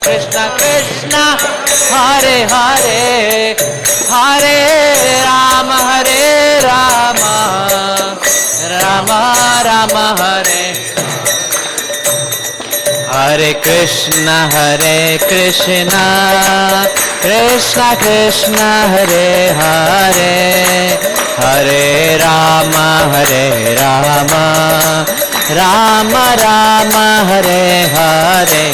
Krishna Krishna Hare Hare Hare Rama Rama Rama Hare Hare Krishna Krishna Krishna Hare Hare Hare Rama Rama Rama Hare Hare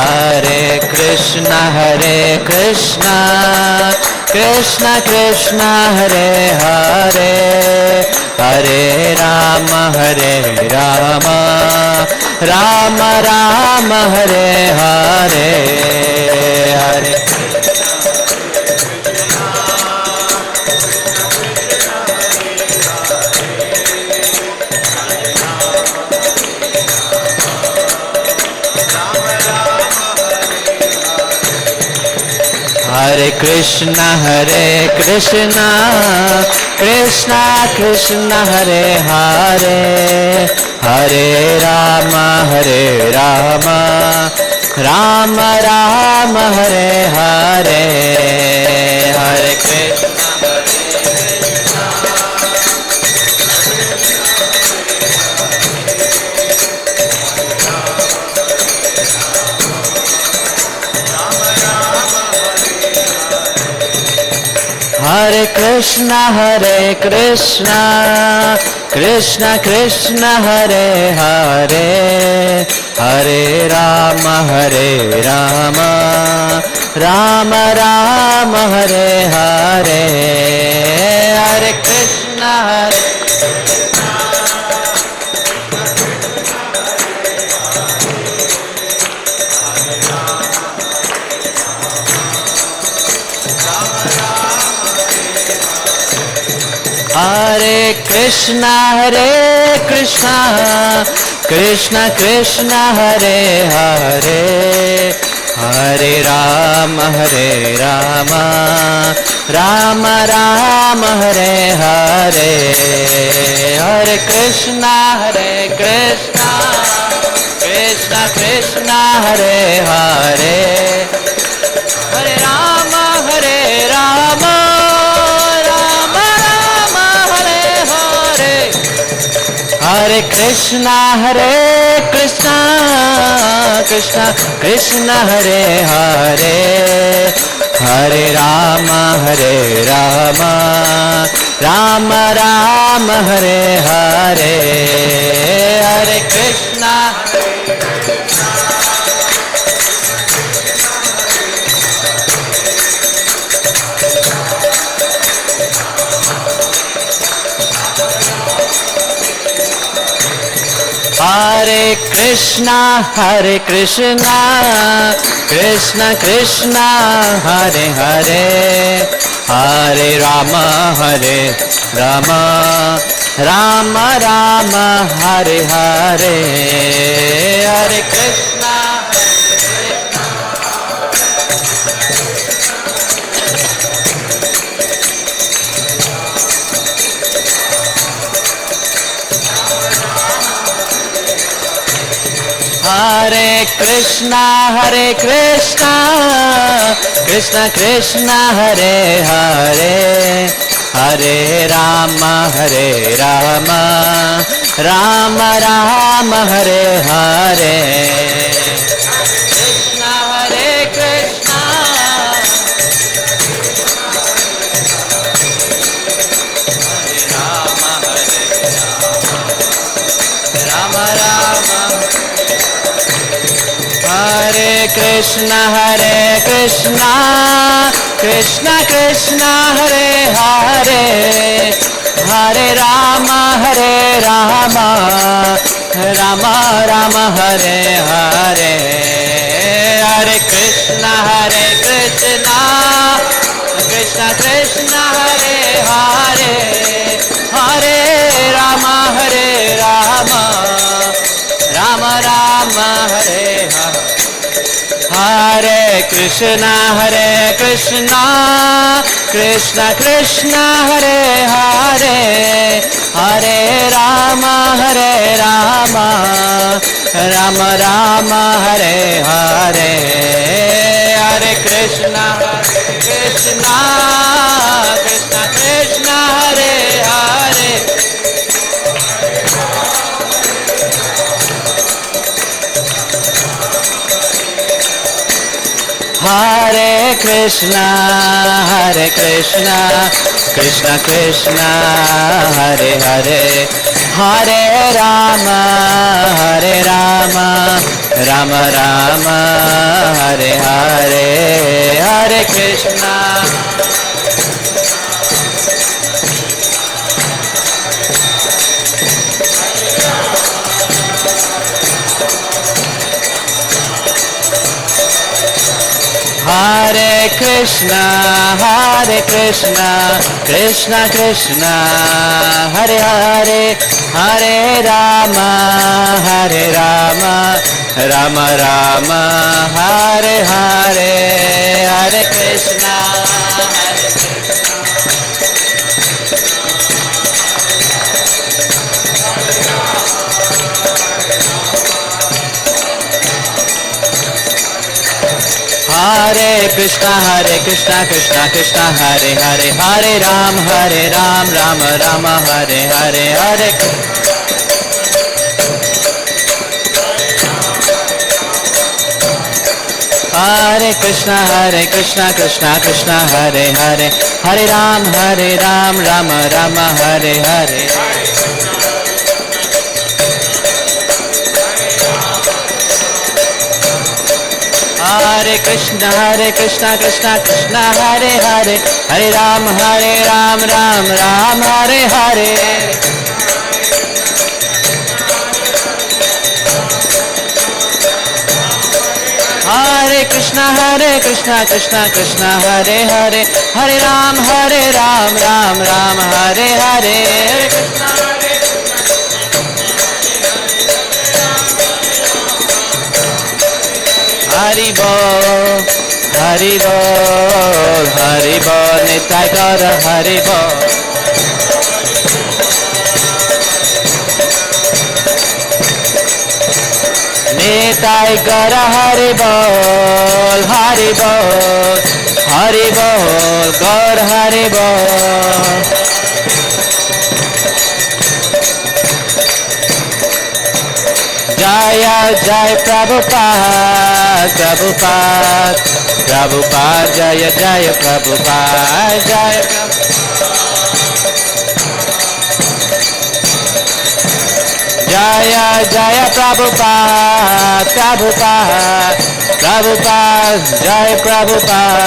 Hare Krishna Krishna Krishna Hare Hare Hare Rama Rama Rama Hare Hare Hare Hare Krishna Krishna Krishna Hare Hare Hare Rama Rama Rama Hare Hare Hare Krishna Hare Krishna Krishna Hare Hare Hare Rama Rama Rama Hare Hare Hare Krishna Hare Krishna Krishna Hare Hare Hare Rama Rama Rama Hare Hare Hare Krishna Krishna Hare Hare Hare Rama Hare Krishna Krishna Hare Hare Hare Rama Rama Rama Hare Hare Hare Krishna Hare Krishna Krishna Hare Hare Hare Rama Rama Rama Hare Hare Hare Krishna Hare Krishna Krishna Hare Hare Hare Rama Rama Rama Hare Hare Krishna Krishna Rama Rama Hare Krishna Krishna Hare Hare Hare Rama Rama Rama Hare Hare Hare Krishna Krishna Hare Hare Hare Rama Rama Rama Rama Hare Hare Hare Krishna, Krishna Krishna, Hare Hare, Hare Rama, Rama Rama, Hare Hare, Hare Krishna, Krishna Krishna, Hare Hare. Hare Krishna, Krishna Krishna, Hare Hare, Hare Rama, Rama Rama, Hare Hare, Hare Krishna. Hare Krishna, Krishna Krishna, Hare Hare, Hare Rama, Rama Rama, Hare Hare, Hare Krishna, Hare Krishna, Krishna Krishna, Hare Hare, Hare Ram, Rama Rama, Hare Hare, Hare Hare Krishna, Krishna Krishna, Hare Hare, Hare Ram, Rama Rama, Hare Hare. Hare Krishna, Krishna Krishna, Hare Hare, Hare Ram, Ram Ram, Hare Hare. Hare Krishna, Krishna Krishna, Hare Hare, Hare Ram, Ram Ram, Hare Hare. Hare Krishna, Hari Bol, Hari Bol, Hari Bol, Nitai Gaura, Hari Bol. Nitai Gaura, Hari Bol, Hari Bol, Hari Bol, Gaur Hari Bol. Jaya Jai Prabhupada, Prabhupada, Jaya Jaya Prabhupada, Jaya Jaya Jaya Prabhupada, Prabhupada, Jaya Prabhupada.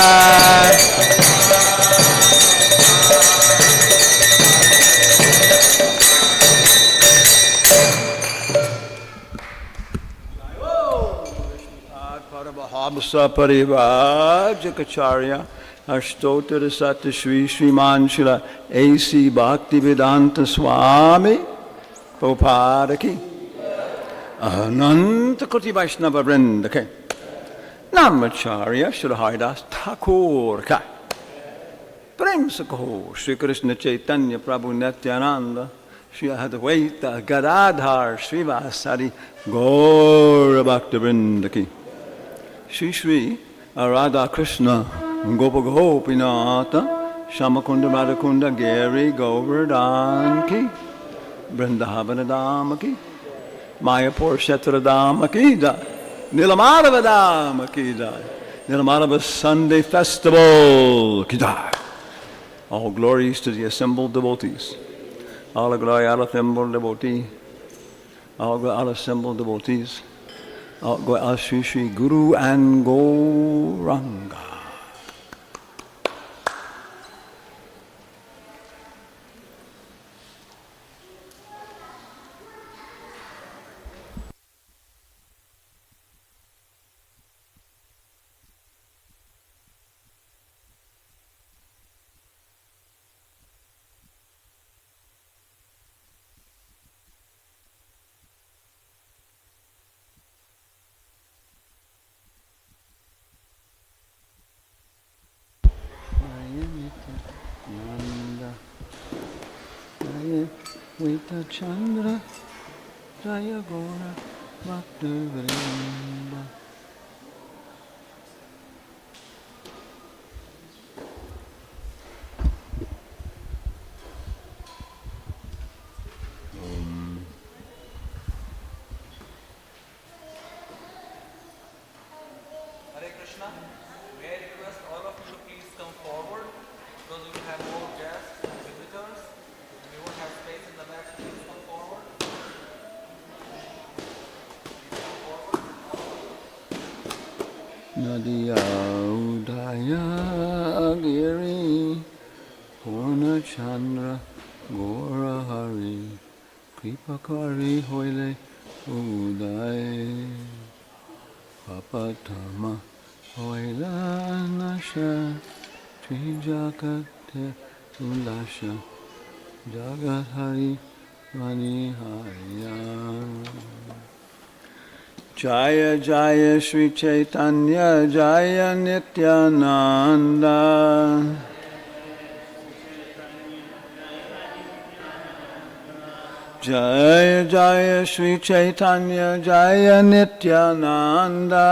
Paramahamsa Parivar Jakacharya Ashtottara Satya Shri Sriman Shila A.C. Bhaktivedanta Swami Prabhupada ki Ananta Koti Vaishnava Vrinda ki Namacharya Shri Haridas Thakur ka Prem Sakho Shri Krishna Chaitanya Prabhu Nityananda Shri Advaita Gadadhar Srivasari Gaura Bhakta Vrinda ki Shri Shri Radha Krishna Gopa Gopinata Shamakunda Radhakunda Giri Govardhan ki Vrindavana Dama ki Mayapur Kshetra Dama ki jai Nilamadava Dama ki jai Nilamadava Sunday Festival ki jai. All glories to the assembled devotees. All the glory, all assembled devotee. All glory, all assembled devotees. All Shri Shri Guru and Gauranga. Vita Chandra Jaya Gora Bhakta Vrinda. Hare Krishna. May I request all of you to please come forward because we will have more guests and visitors. We won't have space in the back, so please come forward. Nadiya Udaya Giri Purna Chandra Gora Hari Kripakari Hoile Uday Papatama Hoila Nasha Trijakate Ulasha Jagat Hari Mani Haya. Jaya Jaya Sri Chaitanya Jaya Nityananda. Jaya Jaya Sri Chaitanya Jaya Nityananda.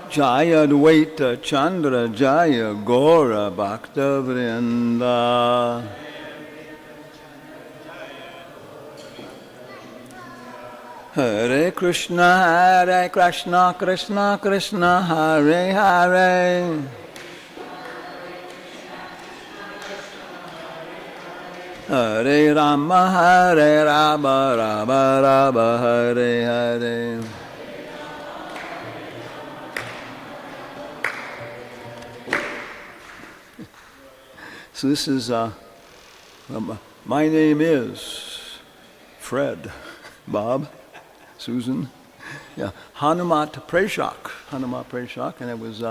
Jaya Dvaita Chandra Jaya Gora Bhakta Vrinda. Hare Krishna, Krishna Krishna, Hare Hare. Hare Rama, Rama Rama, Hare Hare. So this is, my name is Fred, Bob, Susan, yeah, Hanumatpresaka, and I was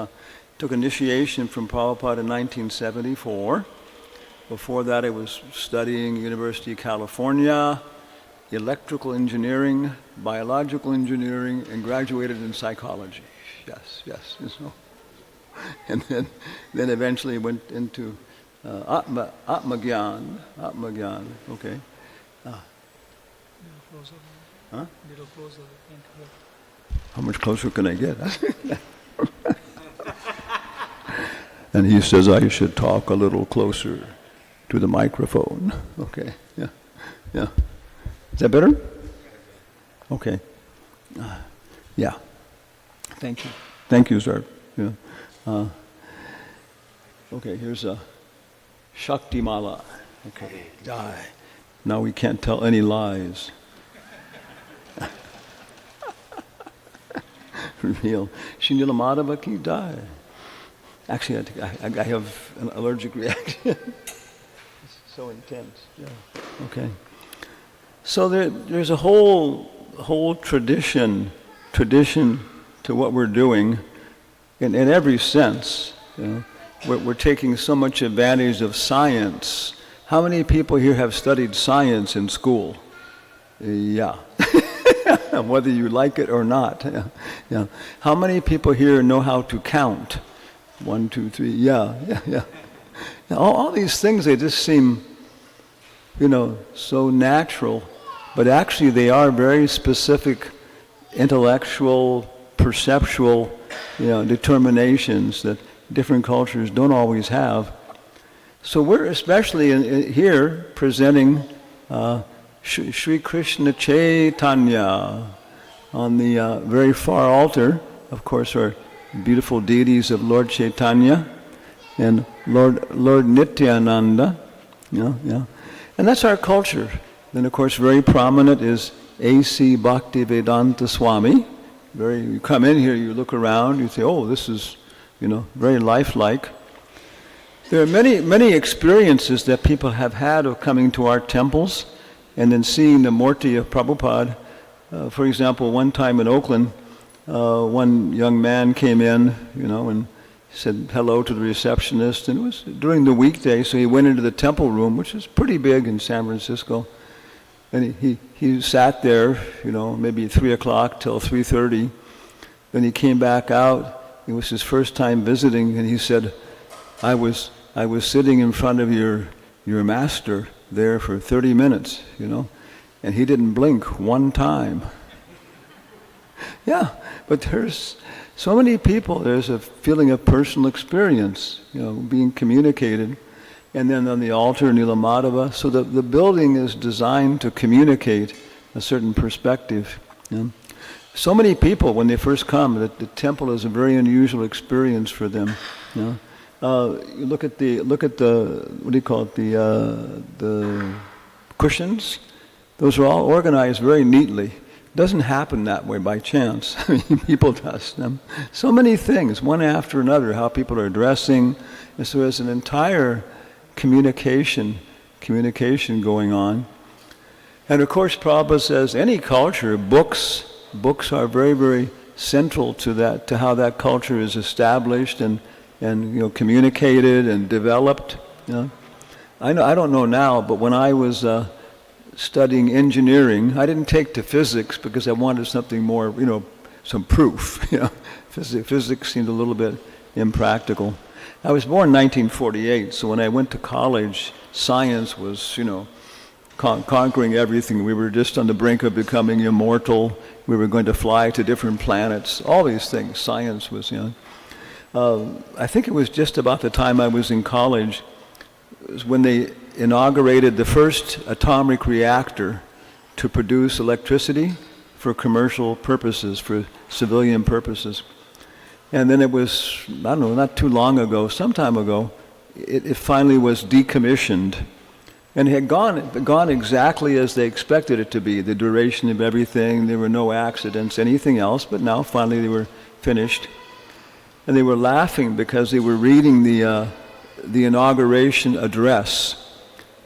took initiation from Prabhupada in 1974. Before that, I was studying University of California, electrical engineering, biological engineering, and graduated in psychology. Yes. So, and then eventually went into Atmagyan. Okay. Closer. Huh? Little closer. Thank you. How much closer can I get? And he says I should talk a little closer to the microphone. Okay. Yeah. Is that better? Okay. Yeah. Thank you, sir. Yeah. Okay. Here's a Shakti Mala. Okay. Die. Now we can't tell any lies. Real. Shinila Madhava ki die. Actually, I have an allergic reaction. It's so intense. Yeah. Okay. So there's a whole tradition to what we're doing in every sense. You know, we're taking so much advantage of science. How many people here have studied science in school? Yeah. Whether you like it or not. Yeah. How many people here know how to count? 1, 2, 3. Yeah. All these things, they just seem, so natural, but actually they are very specific intellectual, perceptual, determinations that different cultures don't always have. So we're especially here presenting Sri Krishna Chaitanya on the very far altar. Of course, are beautiful deities of Lord Chaitanya and Lord Nityananda. Yeah. And that's our culture. Then, of course, very prominent is A.C. Bhaktivedanta Swami. You come in here, you look around, you say, oh, this is, very lifelike. There are many experiences that people have had of coming to our temples and then seeing the Murti of Prabhupada. For example, one time in Oakland, one young man came in, and said hello to the receptionist, and it was during the weekday, so he went into the temple room, which is pretty big in San Francisco, and he sat there, maybe 3 o'clock till 3:30. Then he came back out. It was his first time visiting, and he said, I was sitting in front of your master there for 30 minutes, and he didn't blink one time. Yeah, but there's so many people, there's a feeling of personal experience, being communicated. And then on the altar, Nilamadhava, so the building is designed to communicate a certain perspective. So many people, when they first come, the temple is a very unusual experience for them. You look at the what do you call it, the cushions. Those are all organized very neatly. It doesn't happen that way by chance. I mean, people dust them. So many things, one after another, how people are dressing. And so there's an entire communication going on. And of course, Prabhupada says any culture, books are very, very central to that, to how that culture is established and communicated and developed. I don't know now, but when I was studying engineering, I didn't take to physics because I wanted something more, some proof. Physics seemed a little bit impractical. I was born in 1948, so when I went to college, science was, conquering everything. We were just on the brink of becoming immortal. We were going to fly to different planets. All these things, science was, I think it was just about the time I was in college, it was when they inaugurated the first atomic reactor to produce electricity for commercial purposes, for civilian purposes. And then it was, I don't know, not too long ago, some time ago, it finally was decommissioned. And it had gone exactly as they expected it to be, the duration of everything, there were no accidents, anything else, but now finally they were finished. And they were laughing because they were reading the inauguration address.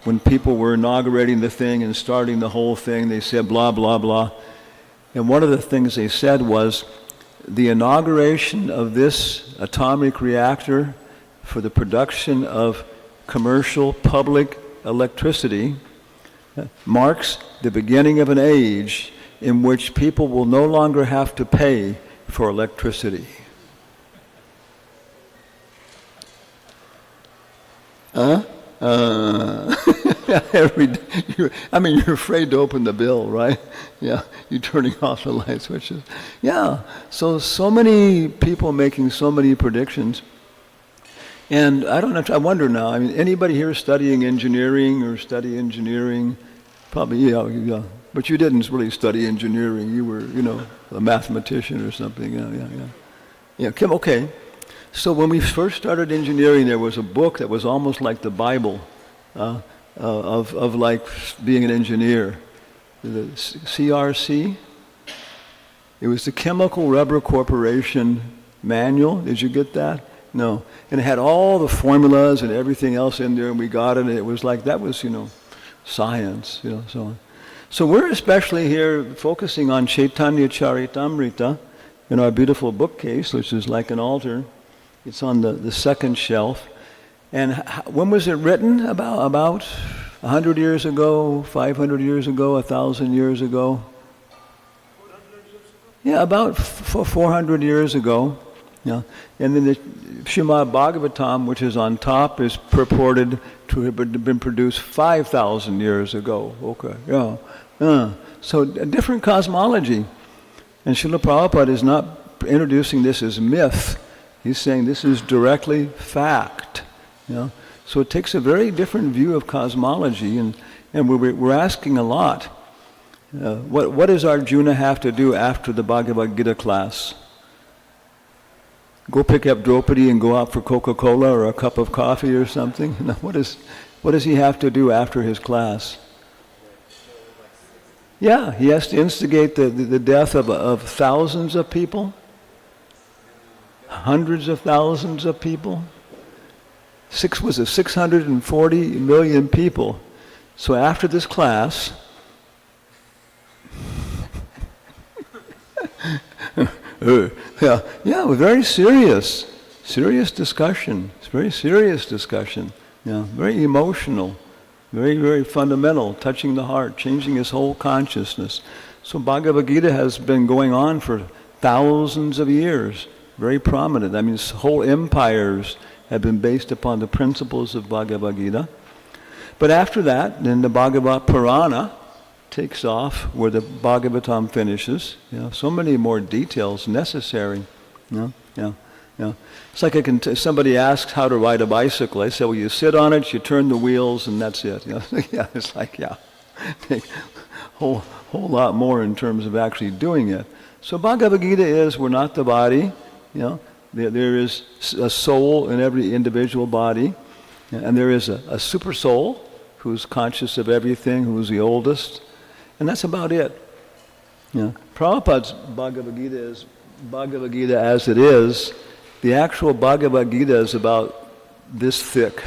When people were inaugurating the thing and starting the whole thing, they said blah, blah, blah. And one of the things they said was, the inauguration of this atomic reactor for the production of commercial public electricity marks the beginning of an age in which people will no longer have to pay for electricity. Every day, you're afraid to open the bill, right? Yeah, you're turning off the light switches. Yeah, so many people making so many predictions. And I don't know, I wonder now, anybody here studying engineering or study engineering? Probably, yeah. But you didn't really study engineering. You were, a mathematician or something. Yeah, Kim, okay. So when we first started engineering, there was a book that was almost like the Bible of like being an engineer. The CRC. It was the Chemical Rubber Corporation Manual. Did you get that? No. And it had all the formulas and everything else in there, and we got it, and it was like, that was, science, so on. So we're especially here focusing on Chaitanya Charitamrita in our beautiful bookcase, which is like an altar. It's on the second shelf. And when was it written? About 100 years ago, 500 years ago, 1,000 years ago? 400 years ago? Yeah, about 400 years ago. Yeah. And then the Srimad Bhagavatam, which is on top, is purported to have been produced 5,000 years ago. Okay, yeah. So a different cosmology. And Srila Prabhupada is not introducing this as myth. He's saying this is directly fact. So it takes a very different view of cosmology, and we're asking a lot. What does Arjuna have to do after the Bhagavad Gita class? Go pick up Draupadi and go out for Coca-Cola or a cup of coffee or something? What does he have to do after his class? Yeah, he has to instigate the death of thousands of people, hundreds of thousands of people. 640 million people. So after this class, very serious discussion. It's very serious discussion. Very emotional, very, very fundamental, touching the heart, changing his whole consciousness. So Bhagavad Gita has been going on for thousands of years, very prominent. Whole empires have been based upon the principles of Bhagavad Gita. But after that, then the Bhagavad Purana takes off where the Bhagavatam finishes. So many more details necessary. It's like somebody asks how to ride a bicycle. I say, well, you sit on it, you turn the wheels, and that's it. It's like, take a whole lot more in terms of actually doing it. So Bhagavad Gita is, we're not the body. There is a soul in every individual body, and there is a super soul who's conscious of everything, who's the oldest, and that's about it. Prabhupada's Bhagavad Gita is Bhagavad Gita as it is. The actual Bhagavad Gita is about this thick.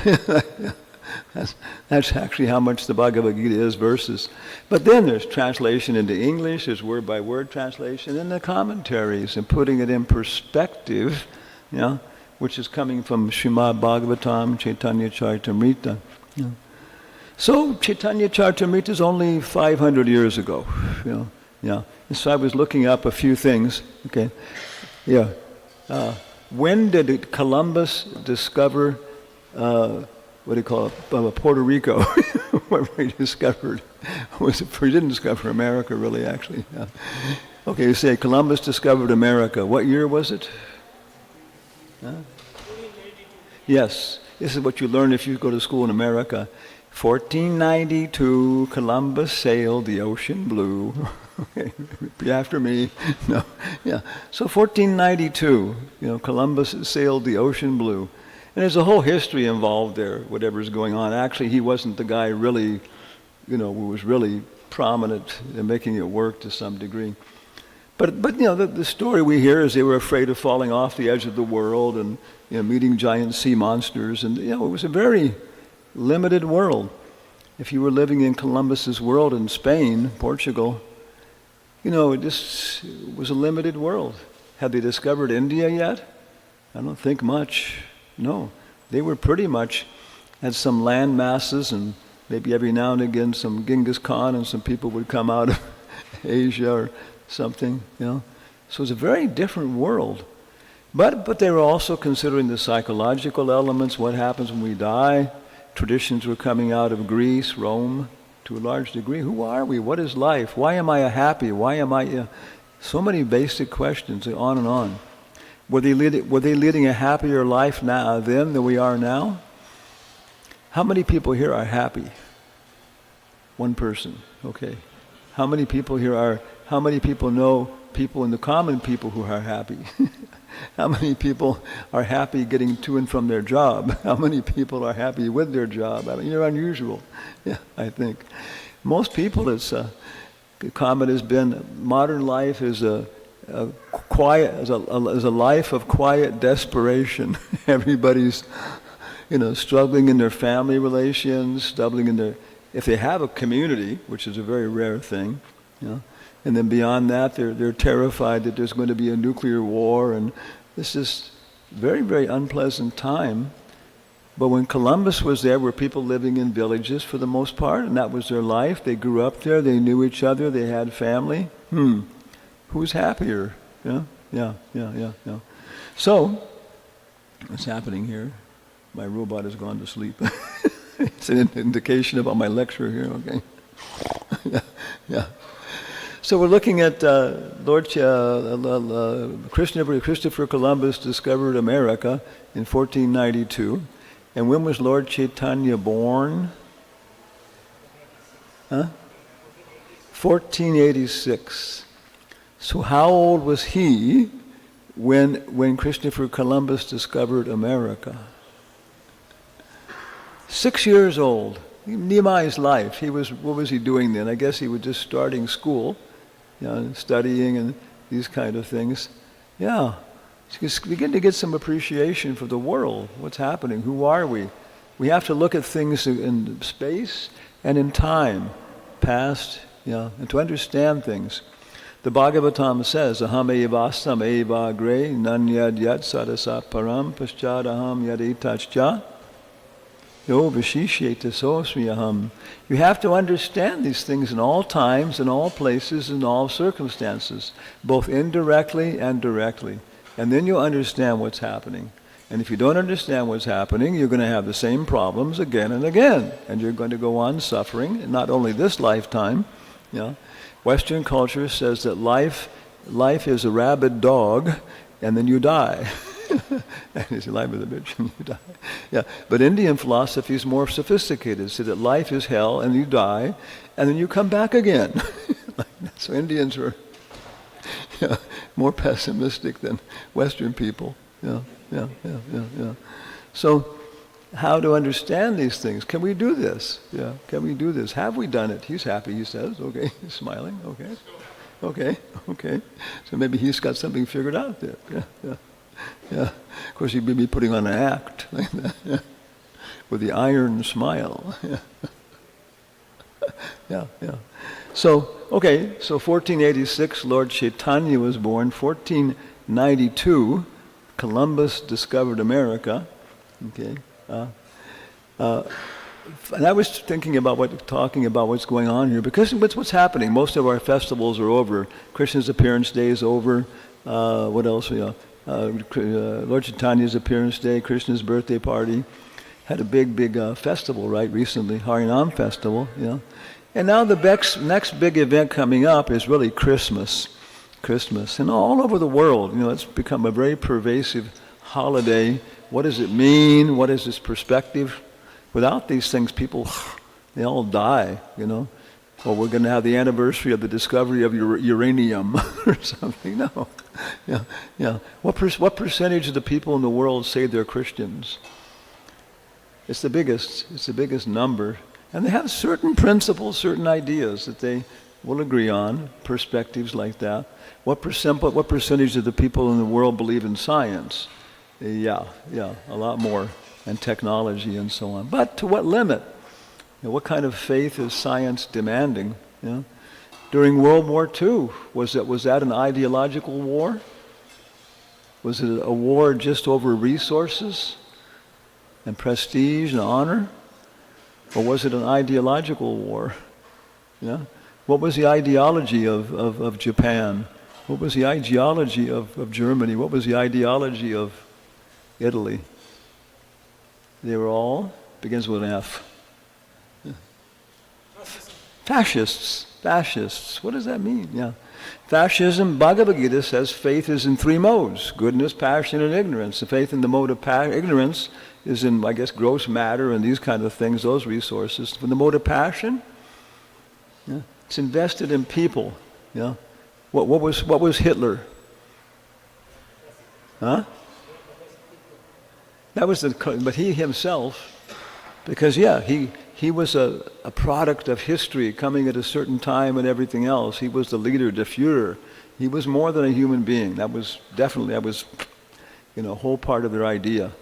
That's actually how much the Bhagavad Gita is verses. But then there's translation into English, there's word-by-word translation, and the commentaries, and putting it in perspective, which is coming from Srimad Bhagavatam, Chaitanya Charitamrita. So Chaitanya Charitamrita is only 500 years ago. And so I was looking up a few things. Okay. When did Columbus discover what do you call it? Puerto Rico? What he discovered? He didn't discover America, really, actually. Okay, you say Columbus discovered America. What year was it? Yes, this is what you learn if you go to school in America. 1492, Columbus sailed the ocean blue. Okay, be after me. No, So 1492, Columbus sailed the ocean blue. And there's a whole history involved there, whatever's going on. Actually, he wasn't the guy really, who was really prominent in making it work to some degree. But the story we hear is they were afraid of falling off the edge of the world and meeting giant sea monsters. And it was a very limited world. If you were living in Columbus's world in Spain, Portugal, it just was a limited world. Had they discovered India yet? I don't think much. No, they were pretty much had some land masses, and maybe every now and again some Genghis Khan and some people would come out of Asia or something, So it's a very different world. But they were also considering the psychological elements, what happens when we die. Traditions were coming out of Greece, Rome, to a large degree. Who are we? What is life? Why am I happy? Why am I... So many basic questions, on and on. Were they leading a happier life now then than we are now? How many people here are happy? One person, okay. How many people know people in the common people who are happy? How many people are happy getting to and from their job? How many people are happy with their job? You're unusual, I think. Most people, the comment has been, modern life is a life of quiet desperation. Everybody's, struggling in their family relations, struggling in their, if they have a community, which is a very rare thing, and then beyond that, they're terrified that there's going to be a nuclear war, and this is very, very unpleasant time. But when Columbus was there, were people living in villages for the most part, and that was their life. They grew up there, they knew each other, they had family. Who's happier? Yeah. So, what's happening here? My robot has gone to sleep. It's an indication about my lecture here, okay? Yeah. So we're looking at Christopher Columbus discovered America in 1492. And when was Lord Chaitanya born? 1486. So how old was he when Christopher Columbus discovered America? 6 years old. Nimai's life. What was he doing then? I guess he was just starting school, studying and these kind of things. Yeah. So begin to get some appreciation for the world. What's happening? Who are we? We have to look at things in space and in time, past, and to understand things. The Bhagavatam says, Aham evastam evagre nanyad yat sadasat param paschadaham yadetachcha yo vishishyeta sosmiyaham. You have to understand these things in all times, in all places, in all circumstances, both indirectly and directly. And then you'll understand what's happening. And if you don't understand what's happening, you're going to have the same problems again and again. And you're going to go on suffering, and not only this lifetime. Western culture says that life is a rabid dog, and then you die. And you say, life is a bitch, and you die. Yeah. But Indian philosophy is more sophisticated. It says that life is hell, and you die, and then you come back again. So Indians were more pessimistic than Western people. Yeah. So, how to understand these things? Can we do this? Yeah. Can we do this? Have we done it? He's happy, he says. Okay. He's smiling. Okay. So maybe he's got something figured out there. Yeah. Of course, he'd be putting on an act like that, with the iron smile. Yeah. So 1486, Lord Chaitanya was born. 1492, Columbus discovered America. Okay. And I was talking about what's going on here, because what's happening. Most of our festivals are over. Krishna's appearance day is over. What else? Lord Chaitanya's appearance day, Krishna's birthday party. Had a big festival, right, recently, Harinam festival. And now the next big event coming up is really Christmas. And all over the world, it's become a very pervasive holiday. What does it mean? What is this perspective? Without these things, people, they all die, Or we're going to have the anniversary of the discovery of uranium or something. No. Yeah. What percentage of the people in the world say they're Christians? It's the biggest number. And they have certain principles, certain ideas that they will agree on, perspectives like that. What percentage of the people in the world believe in science? Yeah, a lot more, and technology and so on. But to what limit? What kind of faith is science demanding? During World War II, was that an ideological war? Was it a war just over resources and prestige and honor? Or was it an ideological war? What was the ideology of Japan? What was the ideology of Germany? What was the ideology of Italy? They were all, begins with an F. Fascists. What does that mean? Yeah. Fascism, Bhagavad Gita says faith is in three modes: goodness, passion, and ignorance. The faith in the mode of ignorance is in, I guess, gross matter and these kind of things, those resources. For the mode of passion, it's invested in people. What was Hitler? Huh? But he himself, because he was a product of history coming at a certain time and everything else. He was the leader, the Führer. He was more than a human being. That was a whole part of their idea.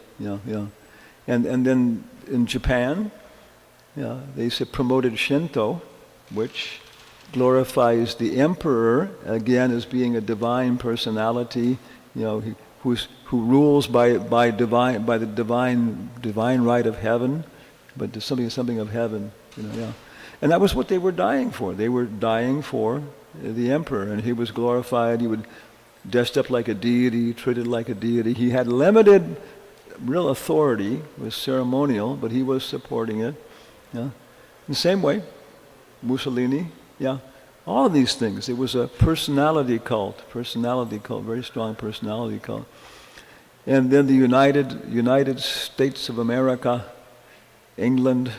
And then in Japan, they promoted Shinto, which glorifies the emperor again as being a divine personality, who rules by the divine right of heaven, but something of heaven, And that was what they were dying for. They were dying for the emperor, and he was glorified. He would dressed up like a deity, treated like a deity. He had limited real authority, was ceremonial, but he was supporting it. In the same way, Mussolini, all of these things. It was a personality cult, very strong personality cult. And then the United States of America, England,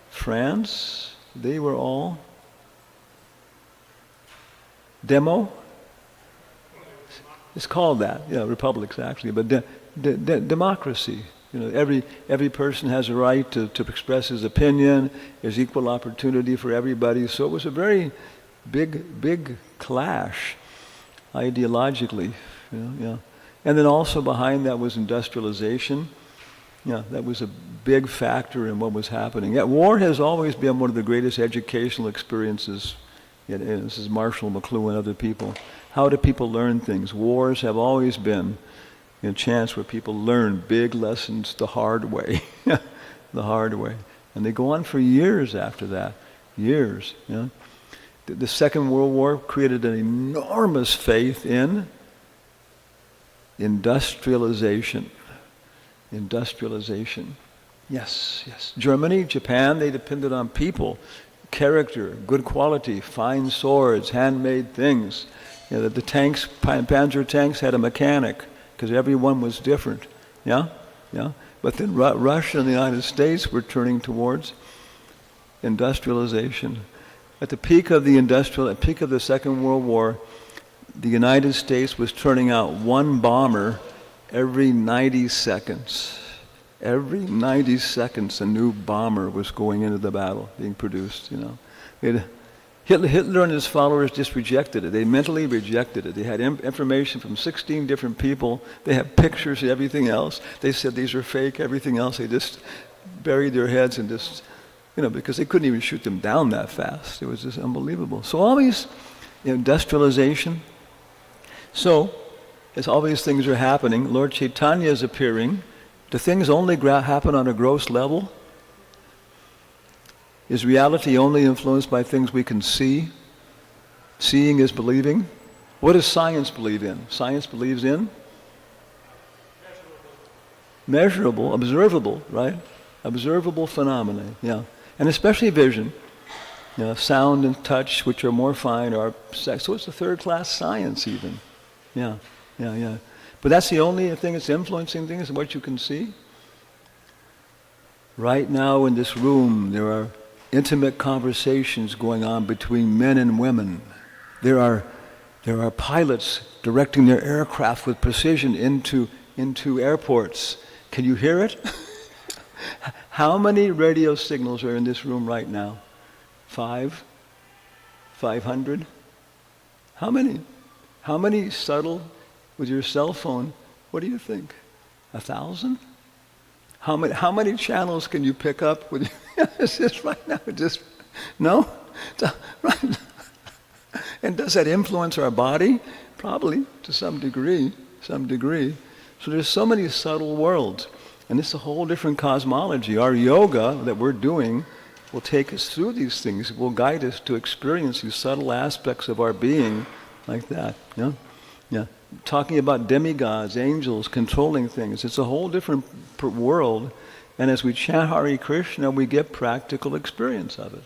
France, they were all demo. It's called that, republics actually, but democracy. Every person has a right to express his opinion. There's equal opportunity for everybody. So it was a very big clash, ideologically. And then also behind that was industrialization. That was a big factor in what was happening. War has always been one of the greatest educational experiences. This is Marshall McLuhan and other people. How do people learn things? Wars have always been a chance where people learn big lessons the hard way. The hard way. And they go on for years after that. Years. The Second World War created an enormous faith in industrialization. Industrialization. Yes, yes. Germany, Japan, they depended on people, character, good quality, fine swords, handmade things. You know, the tanks, Panzer tanks had a mechanic because everyone was different. Yeah, yeah. But then Russia and the United States were turning towards industrialization. At the peak of the Second World War, the United States was turning out one bomber every 90 seconds. Every 90 seconds, a new bomber was going into the battle, being produced, you know. Hitler and his followers just rejected it. They mentally rejected it. They had information from 16 different people. They had pictures and everything else. They said these are fake, everything else. They just buried their heads and just, you know, because they couldn't even shoot them down that fast. It was just unbelievable. So all these, industrialization. So, as all these things are happening, Lord Chaitanya is appearing. Do things only happen on a gross level? Is reality only influenced by things we can see? Seeing is believing? What does science believe in? Science believes in? Measurable, observable, right? Observable phenomena, yeah. And especially vision. You know, sound and touch, which are more fine, are sex. So it's a third-class science even. Yeah, yeah, yeah. But that's the only thing that's influencing things, what you can see. Right now in this room, there are intimate conversations going on between men and women. There are pilots directing their aircraft with precision into airports. Can you hear it? How many radio signals are in this room right now? 5? 500? How many? How many subtle with your cell phone? What do you think? 1,000? How many channels can you pick up with? It's just right now. No, right. And does that influence our body? Probably to some degree. So there's so many subtle worlds, and it's a whole different cosmology. Our yoga that we're doing will take us through these things. It will guide us to experience these subtle aspects of our being, like that. Yeah, yeah. Talking about demigods, angels, controlling things. It's a whole different world. And as we chant Hare Krishna, we get practical experience of it.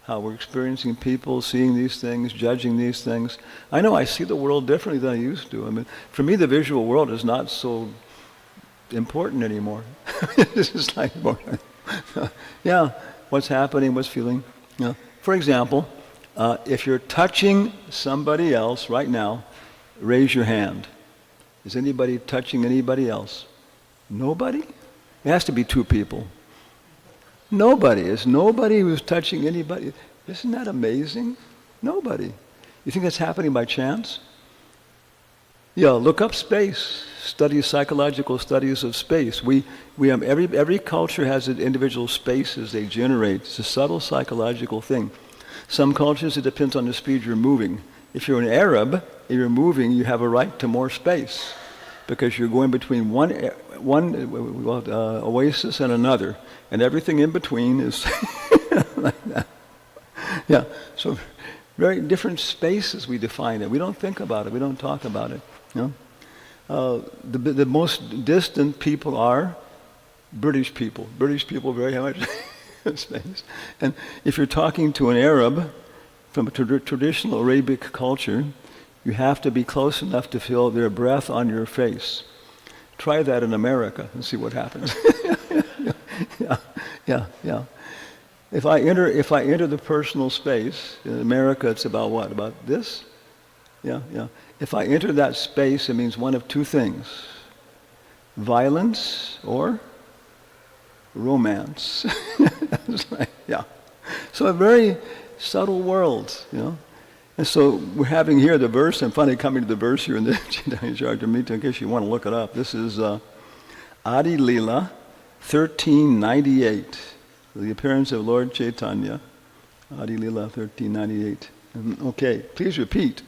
How we're experiencing people, seeing these things, judging these things. I know I see the world differently than I used to. I mean, for me, the visual world is not so important anymore. This is like more, yeah, what's happening, what's feeling. Yeah. For example, if you're touching somebody else right now, raise your hand. Is anybody touching anybody else? Nobody? It has to be two people. Nobody. Is nobody who's touching anybody. Isn't that amazing? Nobody. You think that's happening by chance? Yeah, look up space. Study psychological studies of space. We have every culture has its individual spaces they generate. It's a subtle psychological thing. Some cultures it depends on the speed you're moving. If you're an Arab, if you're moving, you have a right to more space because you're going between one oasis and another, and everything in between is like that. Yeah, so very different spaces we define it. We don't think about it. We don't talk about it. You know? The most distant people are British people. British people very much space. And if you're talking to an Arab from a traditional Arabic culture, you have to be close enough to feel their breath on your face. Try that in America and see what happens. Yeah. If I enter the personal space in America, it's about what? About this? Yeah. If I enter that space, it means one of two things: violence or romance. Yeah. So a very subtle world, you know. And so we're having here the verse, and finally coming to the verse here in the Chaitanya Charitamrita, in case you want to look it up. This is Adi Lila 1398, the appearance of Lord Chaitanya. Adi Lila 1398. Okay, please repeat.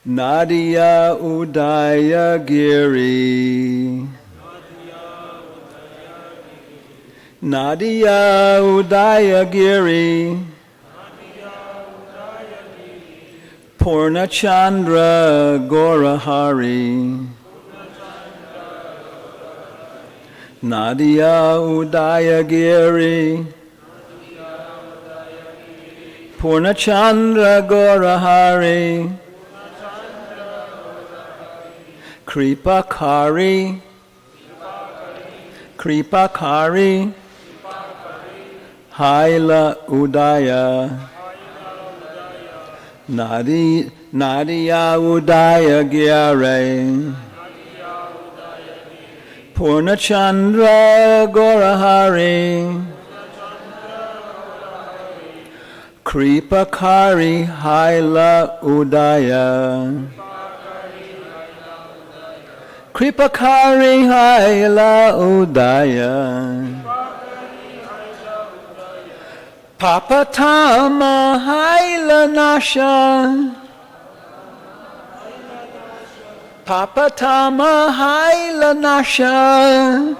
Nadia Udaya Giri. Nadia Udaya Giri. Purnachandra Gorahari. Nadia Udayagiri, Purnachandra Gaurahari, Kripakari, Kripakari, Haila Udaya, Nadia Udayagiri, Purnachandra Gaurahari, Kripakari Haila Udaya, Kripakari Haila Udaya, Papatama Haila Nasha, Papatama Haila Nasha,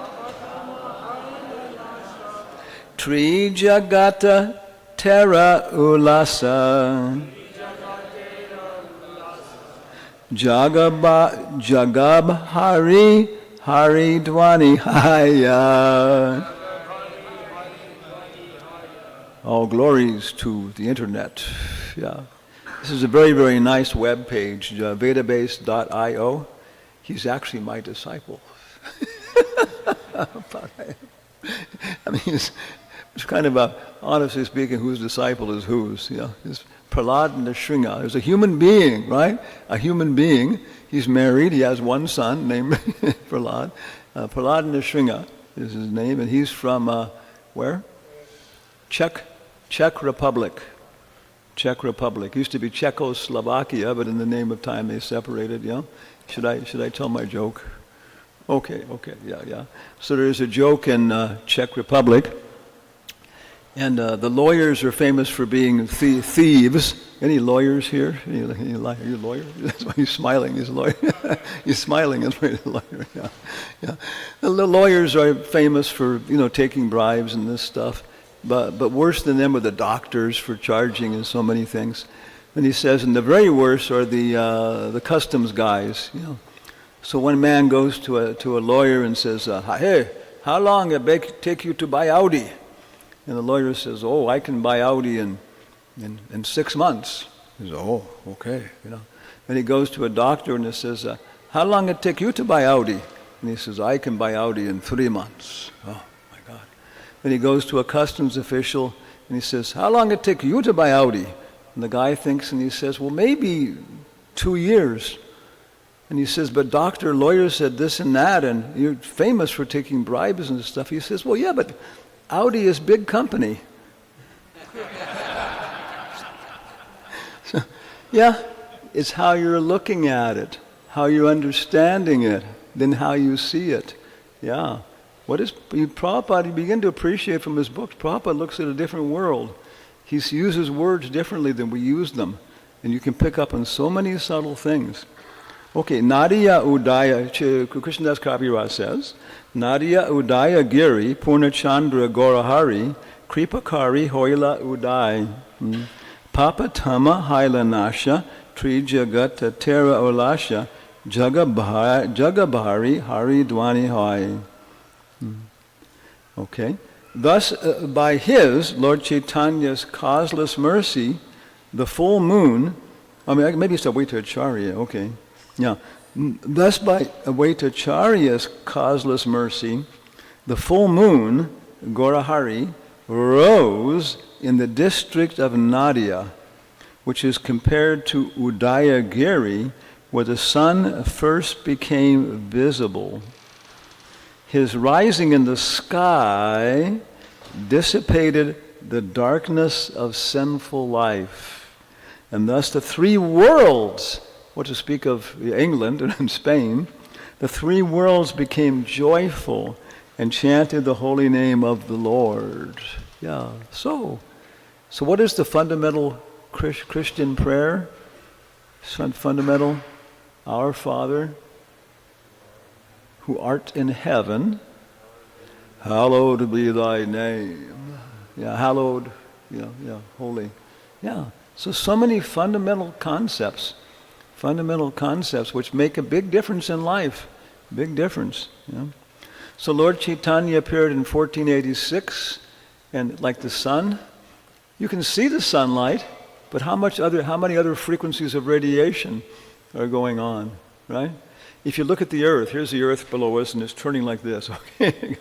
Tri Jagata Tera Ulasa, Jagab Hari Hari Dwani Haya. All glories to the internet. Yeah. This is a very, very nice web page, vedabase.io. He's actually my disciple. I mean, it's kind of honestly speaking, whose disciple is whose. You know, it's Prahlad and Nrsimha. There's a human being, right? A human being. He's married. He has one son named Prahlad. Prahlad and Nrsimha is his name, and he's from where? Czech Republic. Czech Republic. Used to be Czechoslovakia, but in the name of time they separated. Yeah. Should I tell my joke? Okay. Yeah. So there's a joke in Czech Republic. And the lawyers are famous for being thieves. Any lawyers here? Are you a lawyer? That's why he's smiling. He's a lawyer. He's smiling. That's why he's a lawyer. Yeah. The lawyers are famous for taking bribes and this stuff. But worse than them are the doctors for charging and so many things. And he says, and the very worst are the customs guys. So one man goes to a lawyer and says, "Hey, how long it take you to buy Audi?" And the lawyer says, "Oh, I can buy Audi in 6 months." He says, "Oh, okay." Then he goes to a doctor and he says, "How long it take you to buy Audi?" And he says, "I can buy Audi in 3 months." Oh my God. Then he goes to a customs official and he says, "How long it take you to buy Audi?" And the guy thinks and he says, "Well, maybe 2 years." And he says, "But doctor, lawyer said this and that, and you're famous for taking bribes and stuff." He says, "Well, yeah, but Audi is big company." So, yeah, it's how you're looking at it, how you're understanding it, then how you see it. Yeah. Prabhupada, you begin to appreciate from his books, Prabhupada looks at a different world. He uses words differently than we use them. And you can pick up on so many subtle things. Okay, Nadia Udaya, Krishnadas Kaviraj says, Nadia Udaya Giri, Purnachandra Gaurahari, Kripakari Hoila Uday, Papatama Hailanasha, Tri Jagata Tera Olasha, Jagabhari Hari Dwani Hai. Okay. Thus, by his, Lord Chaitanya's causeless mercy, the full moon, maybe it's Avaitacharya, okay. Yeah. Thus, by Avaitacharya's causeless mercy, the full moon, Gaurahari, rose in the district of Nadia, which is compared to Udayagiri, where the sun first became visible. His rising in the sky dissipated the darkness of sinful life. And thus the 3 worlds, what to speak of England and Spain, the 3 worlds became joyful and chanted the holy name of the Lord. Yeah, so what is the fundamental Christian prayer? Fundamental, Our Father, who art in heaven, hallowed be thy name. Yeah, hallowed, holy. Yeah, so many fundamental concepts which make a big difference in life. Big difference. So Lord Chaitanya appeared in 1486, and like the sun, you can see the sunlight, but how many other frequencies of radiation are going on, right? If you look at the earth, here's the earth below us, and it's turning like this, okay?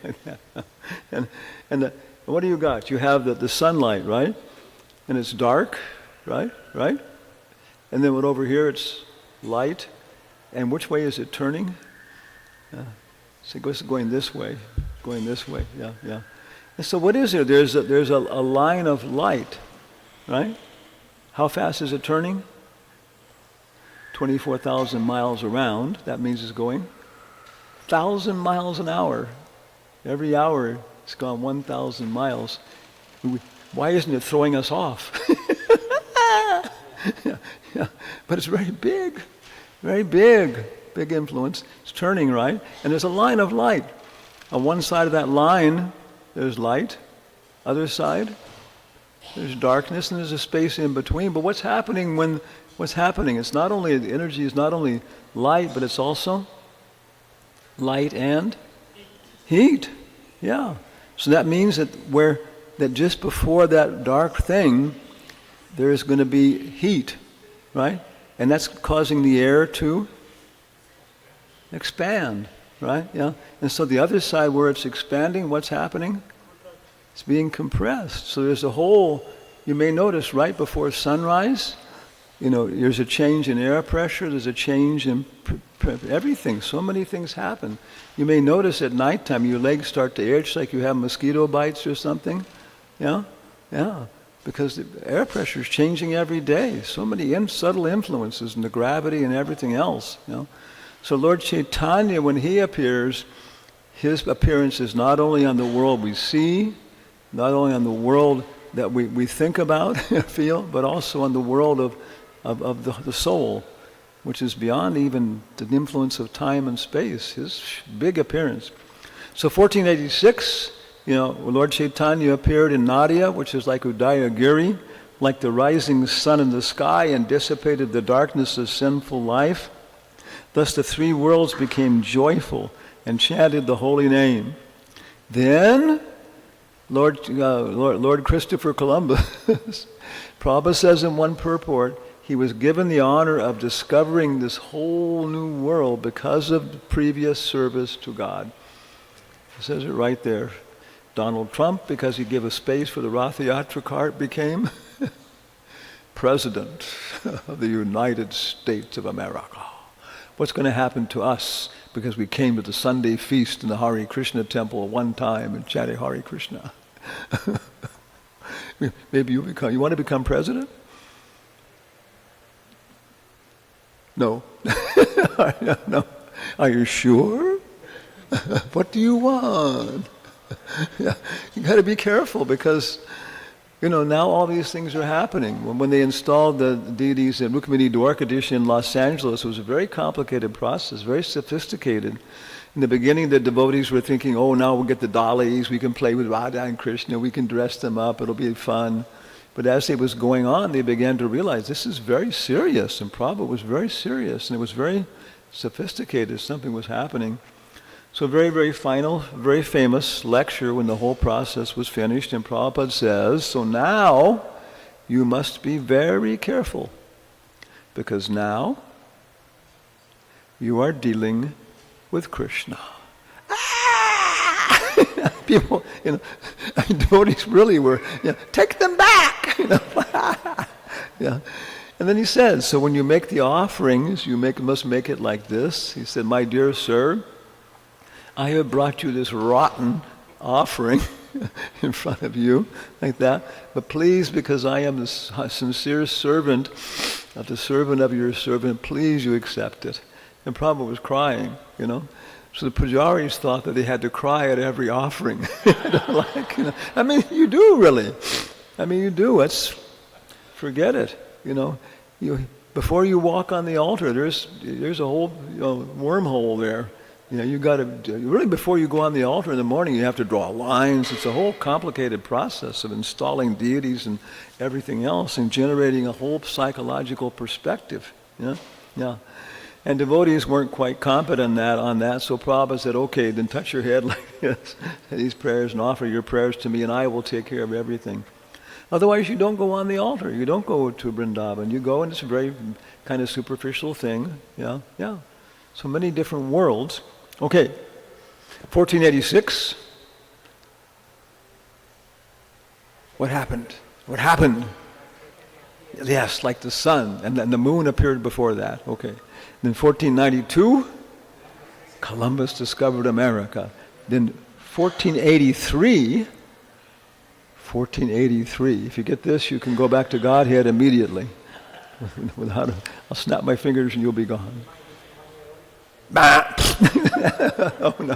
and what do you got? You have the sunlight, right? And it's dark, right? Right? And then over here, it's light. And which way is it turning? So it's going this way, yeah. And so what is there? There's a line of light, right? How fast is it turning? 24,000 miles around. That means it's going 1,000 miles an hour. Every hour it's gone 1,000 miles. Why isn't it throwing us off? yeah. But it's very big influence. It's turning, right? And there's a line of light. On one side of that line, there's light. Other side, there's darkness, and there's a space in between. But what's happening? It's not only, the energy is not only light, but it's also light and heat. Yeah. So that means that just before that dark thing, there's going to be heat, right? And that's causing the air to expand, right? Yeah. And so the other side where it's expanding, what's happening? It's being compressed. So there's a whole, you may notice right before sunrise, there's a change in air pressure, there's a change in everything. So many things happen. You may notice at nighttime your legs start to itch like you have mosquito bites or something. Yeah? Yeah. Because the air pressure is changing every day. So many subtle influences in the gravity and everything else. So Lord Chaitanya, when he appears, his appearance is not only on the world we see, not only on the world that we think about, feel, but also on the world of the soul, which is beyond even the influence of time and space, his big appearance. So 1486, Lord Chaitanya appeared in Nadia, which is like Udayagiri, like the rising sun in the sky, and dissipated the darkness of sinful life. Thus the three worlds became joyful and chanted the holy name. Then Lord Christopher Columbus, Prabhupada says in one purport, he was given the honor of discovering this whole new world because of the previous service to God. He says it right there. Donald Trump, because he gave a space for the Rath Yatra cart, became President of the United States of America. What's going to happen to us because we came to the Sunday feast in the Hare Krishna temple one time and chanted Hare Krishna? Maybe you want to become president? No. No. Are you sure? What do you want? Yeah. You got to be careful because, now all these things are happening. When they installed the deities in Rukmini Dwarkadish in Los Angeles, it was a very complicated process, very sophisticated. In the beginning, the devotees were thinking, now we'll get the dollies, we can play with Radha and Krishna, we can dress them up, it'll be fun. But as it was going on, they began to realize this is very serious, and Prabhupada was very serious, and it was very sophisticated, something was happening. So very, very final, very famous lecture when the whole process was finished, and Prabhupada says, so now you must be very careful, because now you are dealing with Krishna. People, devotees really were, take them back. Yeah. And then he says, so when you make the offerings, you must make it like this. He said, my dear sir, I have brought you this rotten offering in front of you, like that. But please, because I am the sincere servant of the servant of your servant, please you accept it. And Prabhupada was crying, So the pujaris thought that they had to cry at every offering. You do really. You do. Forget it. Before you walk on the altar, there's a whole wormhole there. You got to really, before you go on the altar in the morning, you have to draw lines. It's a whole complicated process of installing deities and everything else, and generating a whole psychological perspective. Yeah. And devotees weren't quite competent on that, so Prabhupada said, okay, then touch your head like this, these prayers, and offer your prayers to me, and I will take care of everything. Otherwise, you don't go on the altar. You don't go to Vrindavan. You go, and it's a very kind of superficial thing. Yeah. So many different worlds. Okay, 1486. What happened? Yes, like the sun, and then the moon appeared before that. Okay. Then 1492, Columbus discovered America. Then 1483, if you get this, you can go back to Godhead immediately. I'll snap my fingers and you'll be gone. Oh no.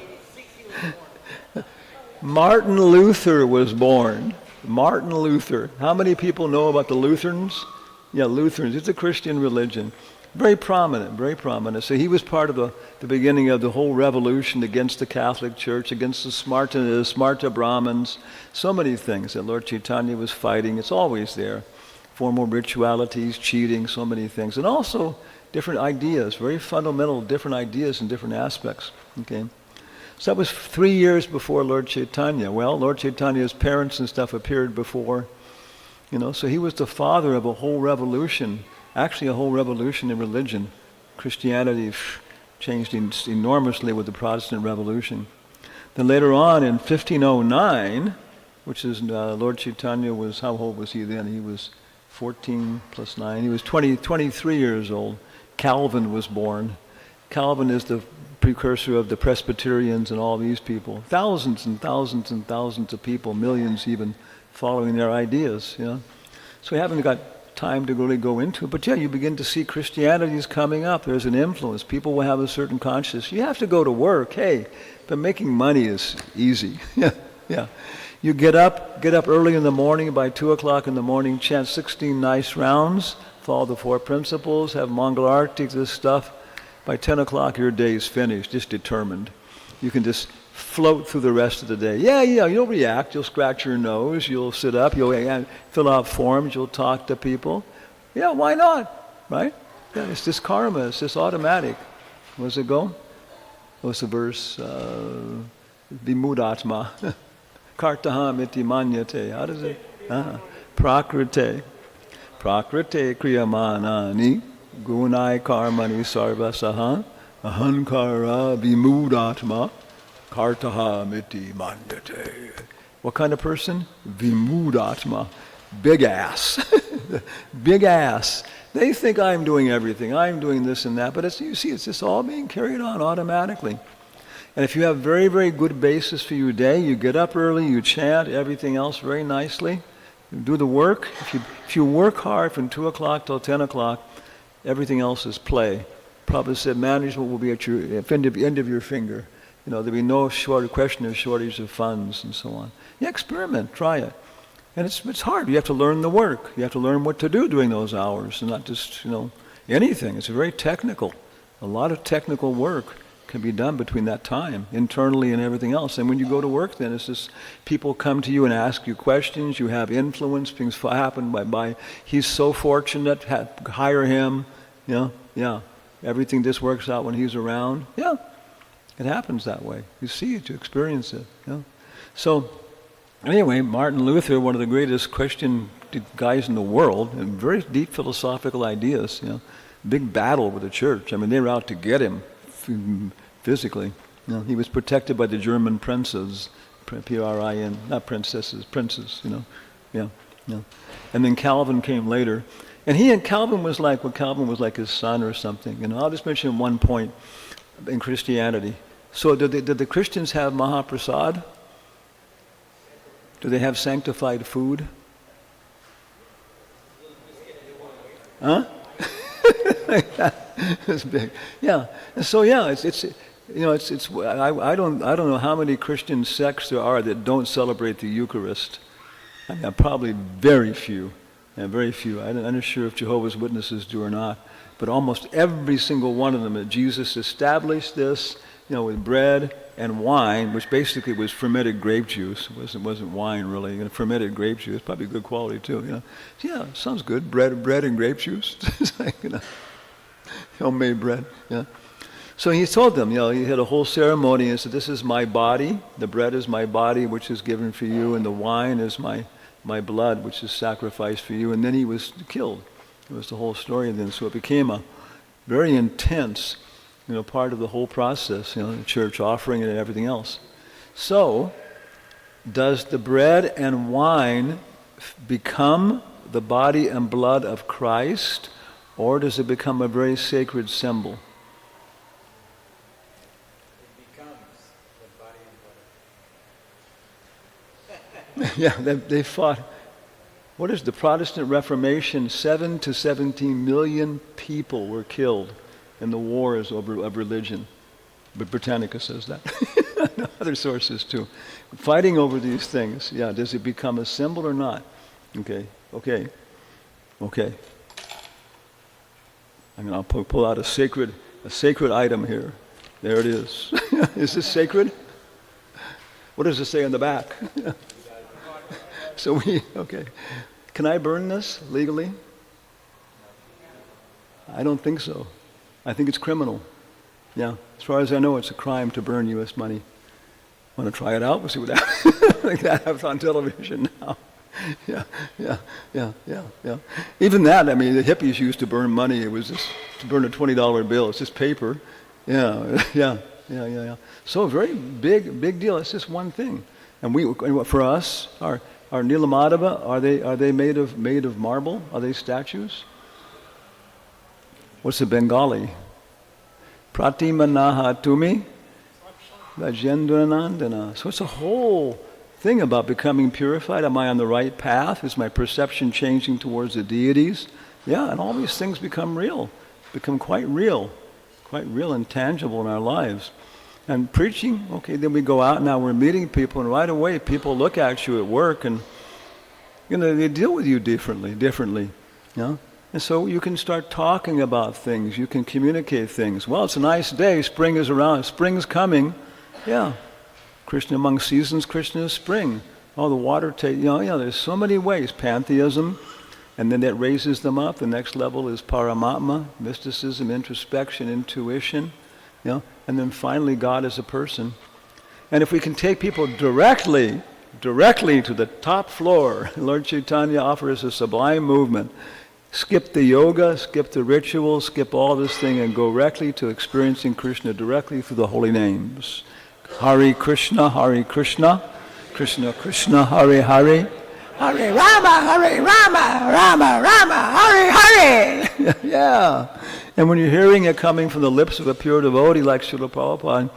Martin Luther was born. Martin Luther. How many people know about the Lutherans? Yeah, Lutherans. It's a Christian religion. Very prominent. So he was part of the beginning of the whole revolution against the Catholic Church, against the Smarta Brahmins, so many things that Lord Chaitanya was fighting. It's always there. Formal ritualities, cheating, so many things. And also different ideas, very fundamental different ideas in different aspects. Okay. So that was 3 years before Lord Chaitanya. Well, Lord Chaitanya's parents and stuff appeared before, so he was the father of a whole revolution, actually a whole revolution in religion. Christianity changed enormously with the Protestant Revolution. Then later on in 1509, which is Lord Chaitanya was, how old was he then? He was 14 plus 9. He was 23 years old. Calvin was born. Calvin is the precursor of the Presbyterians and all these people. Thousands and thousands and thousands of people, millions even, following their ideas. So we haven't got time to really go into it. But yeah, you begin to see Christianity is coming up. There's an influence. People will have a certain consciousness. You have to go to work, but making money is easy. Yeah. You get up early in the morning, by 2 o'clock in the morning, chant 16 nice rounds, follow the 4 principles, have Mangal Arti, this stuff. By 10 o'clock, your day is finished, just determined. You can just float through the rest of the day. Yeah, you'll react. You'll scratch your nose. You'll sit up. You'll fill out forms. You'll talk to people. Yeah, why not? Right? Yeah, it's this karma. It's this automatic. Where does it go? What's the verse? Vimudatma. Kartaham iti manyate. How does it? Prakrite. Prakrite kriyamanani. Gunai karmani sarvasaha ahankara vimudatma kartaha miti mandate. What kind of person? Vimudatma. Big ass. Big ass. They think I'm doing everything. I'm doing this and that. But it's just all being carried on automatically. And if you have very, very good basis for your day, you get up early, you chant everything else very nicely, you do the work. If you work hard from 2 o'clock till 10 o'clock, everything else is play. Prabhupada said management will be at your end of your finger. There'll be no question of shortage of funds and so on. Yeah, experiment, try it. And it's hard. You have to learn the work. You have to learn what to do during those hours, and not just, anything. It's very technical. A lot of technical work can be done between that time, internally and everything else. And when you go to work, then it's just people come to you and ask you questions. You have influence. Things happen by he's so fortunate, hire him. Yeah. Everything just works out when he's around. Yeah, it happens that way. You see it, you experience it. Yeah. So anyway, Martin Luther, one of the greatest Christian guys in the world, and very deep philosophical ideas. Big battle with the church. I mean, they were out to get him physically. He was protected by the German princes, P-R-I-N, not princesses, princes. Yeah. And then Calvin came later. And Calvin was like his son or something. I'll just mention one point in Christianity. So did the Christians have Mahaprasad? Do they have sanctified food? Huh? It's big. Yeah. And so I don't know how many Christian sects there are that don't celebrate the Eucharist. I mean, probably very few. I'm not sure if Jehovah's Witnesses do or not, but almost every single one of them, that Jesus established this, with bread and wine, which basically was fermented grape juice. It wasn't wine really. Fermented grape juice, probably good quality too. Yeah, sounds good. Bread and grape juice. It's like, homemade bread. Yeah. So he told them, he had a whole ceremony and said, this is my body, the bread is my body which is given for you, and the wine is my blood which is sacrificed for you. And then he was killed. It was the whole story then. So it became a very intense, part of the whole process, the church offering it and everything else. So, does the bread and wine become the body and blood of Christ, or does it become a very sacred symbol? Yeah, they fought. What is the Protestant Reformation? 7 to 17 million people were killed in the wars of religion. But Britannica says that. Other sources too. Fighting over these things. Yeah, does it become a symbol or not? Okay. I'll pull out a sacred item here. There it is. Is this sacred? What does it say on the back? Okay. Can I burn this legally? I don't think so. I think it's criminal. Yeah. As far as I know, it's a crime to burn U.S. money. Want to try it out? We'll see what happens. Like that happens on television now. Yeah. Even that, the hippies used to burn money. It was just to burn a $20 bill. It's just paper. Yeah. So very big deal. It's just one thing. And for us, our Nilamadava, are they made of marble? Are they statues? What's the Bengali? Pratima naha tumi Vajendranandana. So it's a whole thing about becoming purified. Am I on the right path? Is my perception changing towards the deities? Yeah, and all these things become quite real and tangible in our lives. And preaching, okay, then we go out, now we're meeting people, and right away people look at you at work and they deal with you differently. And so you can start talking about things, you can communicate things. Well, it's a nice day, spring is around, spring's coming. Yeah. Krishna among seasons, Krishna is spring. Oh, the water there's so many ways. Pantheism, and then that raises them up. The next level is Paramatma, mysticism, introspection, intuition. And then finally God as a person. And if we can take people directly to the top floor, Lord Chaitanya offers a sublime movement. Skip the yoga, skip the ritual, skip all this thing, and go directly to experiencing Krishna directly through the holy names. Hare Krishna, Krishna Krishna, Hare Hare, Hare Rama, Rama Rama, Hare Hare. Yeah. And when you're hearing it coming from the lips of a pure devotee like Srila Prabhupada,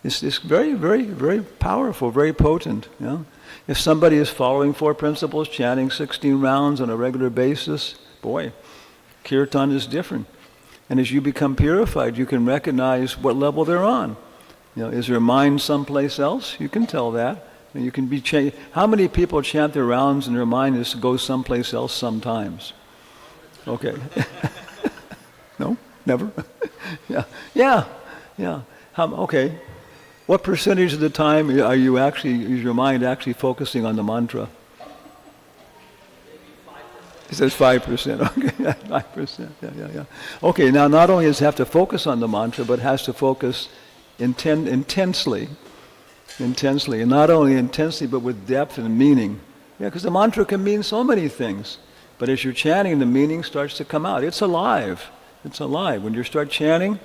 it's very, very, very powerful, very potent. If somebody is following 4 principles, chanting 16 rounds on a regular basis, boy, kirtan is different. And as you become purified, you can recognize what level they're on. Is their mind someplace else? You can tell that. And you can be how many people chant their rounds and their mind goes someplace else sometimes? Okay. No? Never? Yeah. Okay. What percentage of the time is your mind actually focusing on the mantra? He says 5%. Okay, 5%. Yeah. Okay, now not only does it have to focus on the mantra, but has to focus intensely. And not only intensely, but with depth and meaning. Yeah, because the mantra can mean so many things. But as you're chanting, the meaning starts to come out. It's alive. When you start chanting,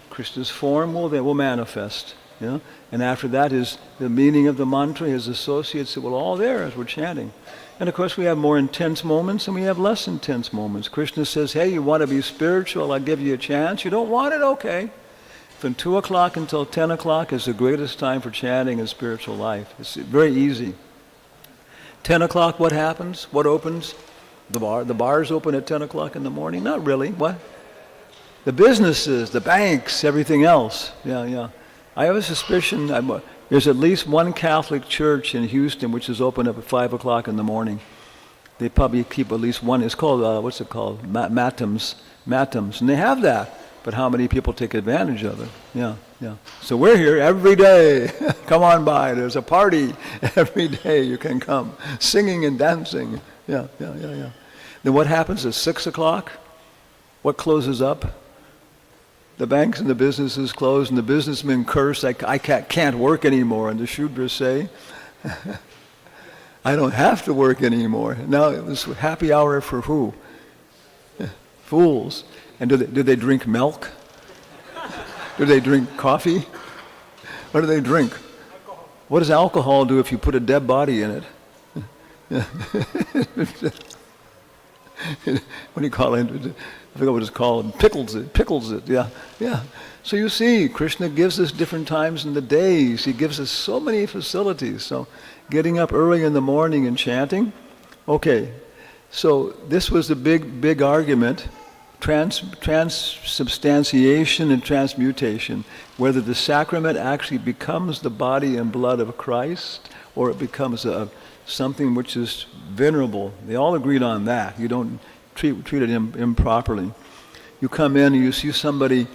Krishna's form will manifest. And after that is the meaning of the mantra, his associates, it will all there as we're chanting. And of course we have more intense moments and we have less intense moments. Krishna says, hey, you want to be spiritual, I'll give you a chance. You don't want it? Okay. From 2 o'clock until 10 o'clock is the greatest time for chanting and spiritual life. It's very easy. 10 o'clock, what happens? What opens? The bar. The bars open at 10 o'clock in the morning? Not really. What? The businesses, the banks, everything else. Yeah. I have a suspicion there's at least one Catholic church in Houston which is open up at 5 o'clock in the morning. They probably keep at least one. It's called, what's it called? Matins. And they have that. But how many people take advantage of it? Yeah. So we're here every day. Come on by. There's a party every day. You can come. Singing and dancing. Yeah. Then what happens at 6 o'clock? What closes up? the banks and the businesses close, and the businessmen curse, I can't work anymore. And the Shudras say, I don't have to work anymore. Now it was happy hour for who? Fools. And do they drink milk? Do they drink coffee? What do they drink? Alcohol. What does alcohol do if you put a dead body in it? What do you call it? I forget what it's called. Pickles it. Yeah. So you see, Krishna gives us different times in the days. He gives us so many facilities. So getting up early in the morning and chanting. Okay, so this was the big argument. Transubstantiation and transmutation, whether the sacrament actually becomes the body and blood of Christ or it becomes something which is venerable. They all agreed on that. You don't treat it improperly. You come in and you see somebody,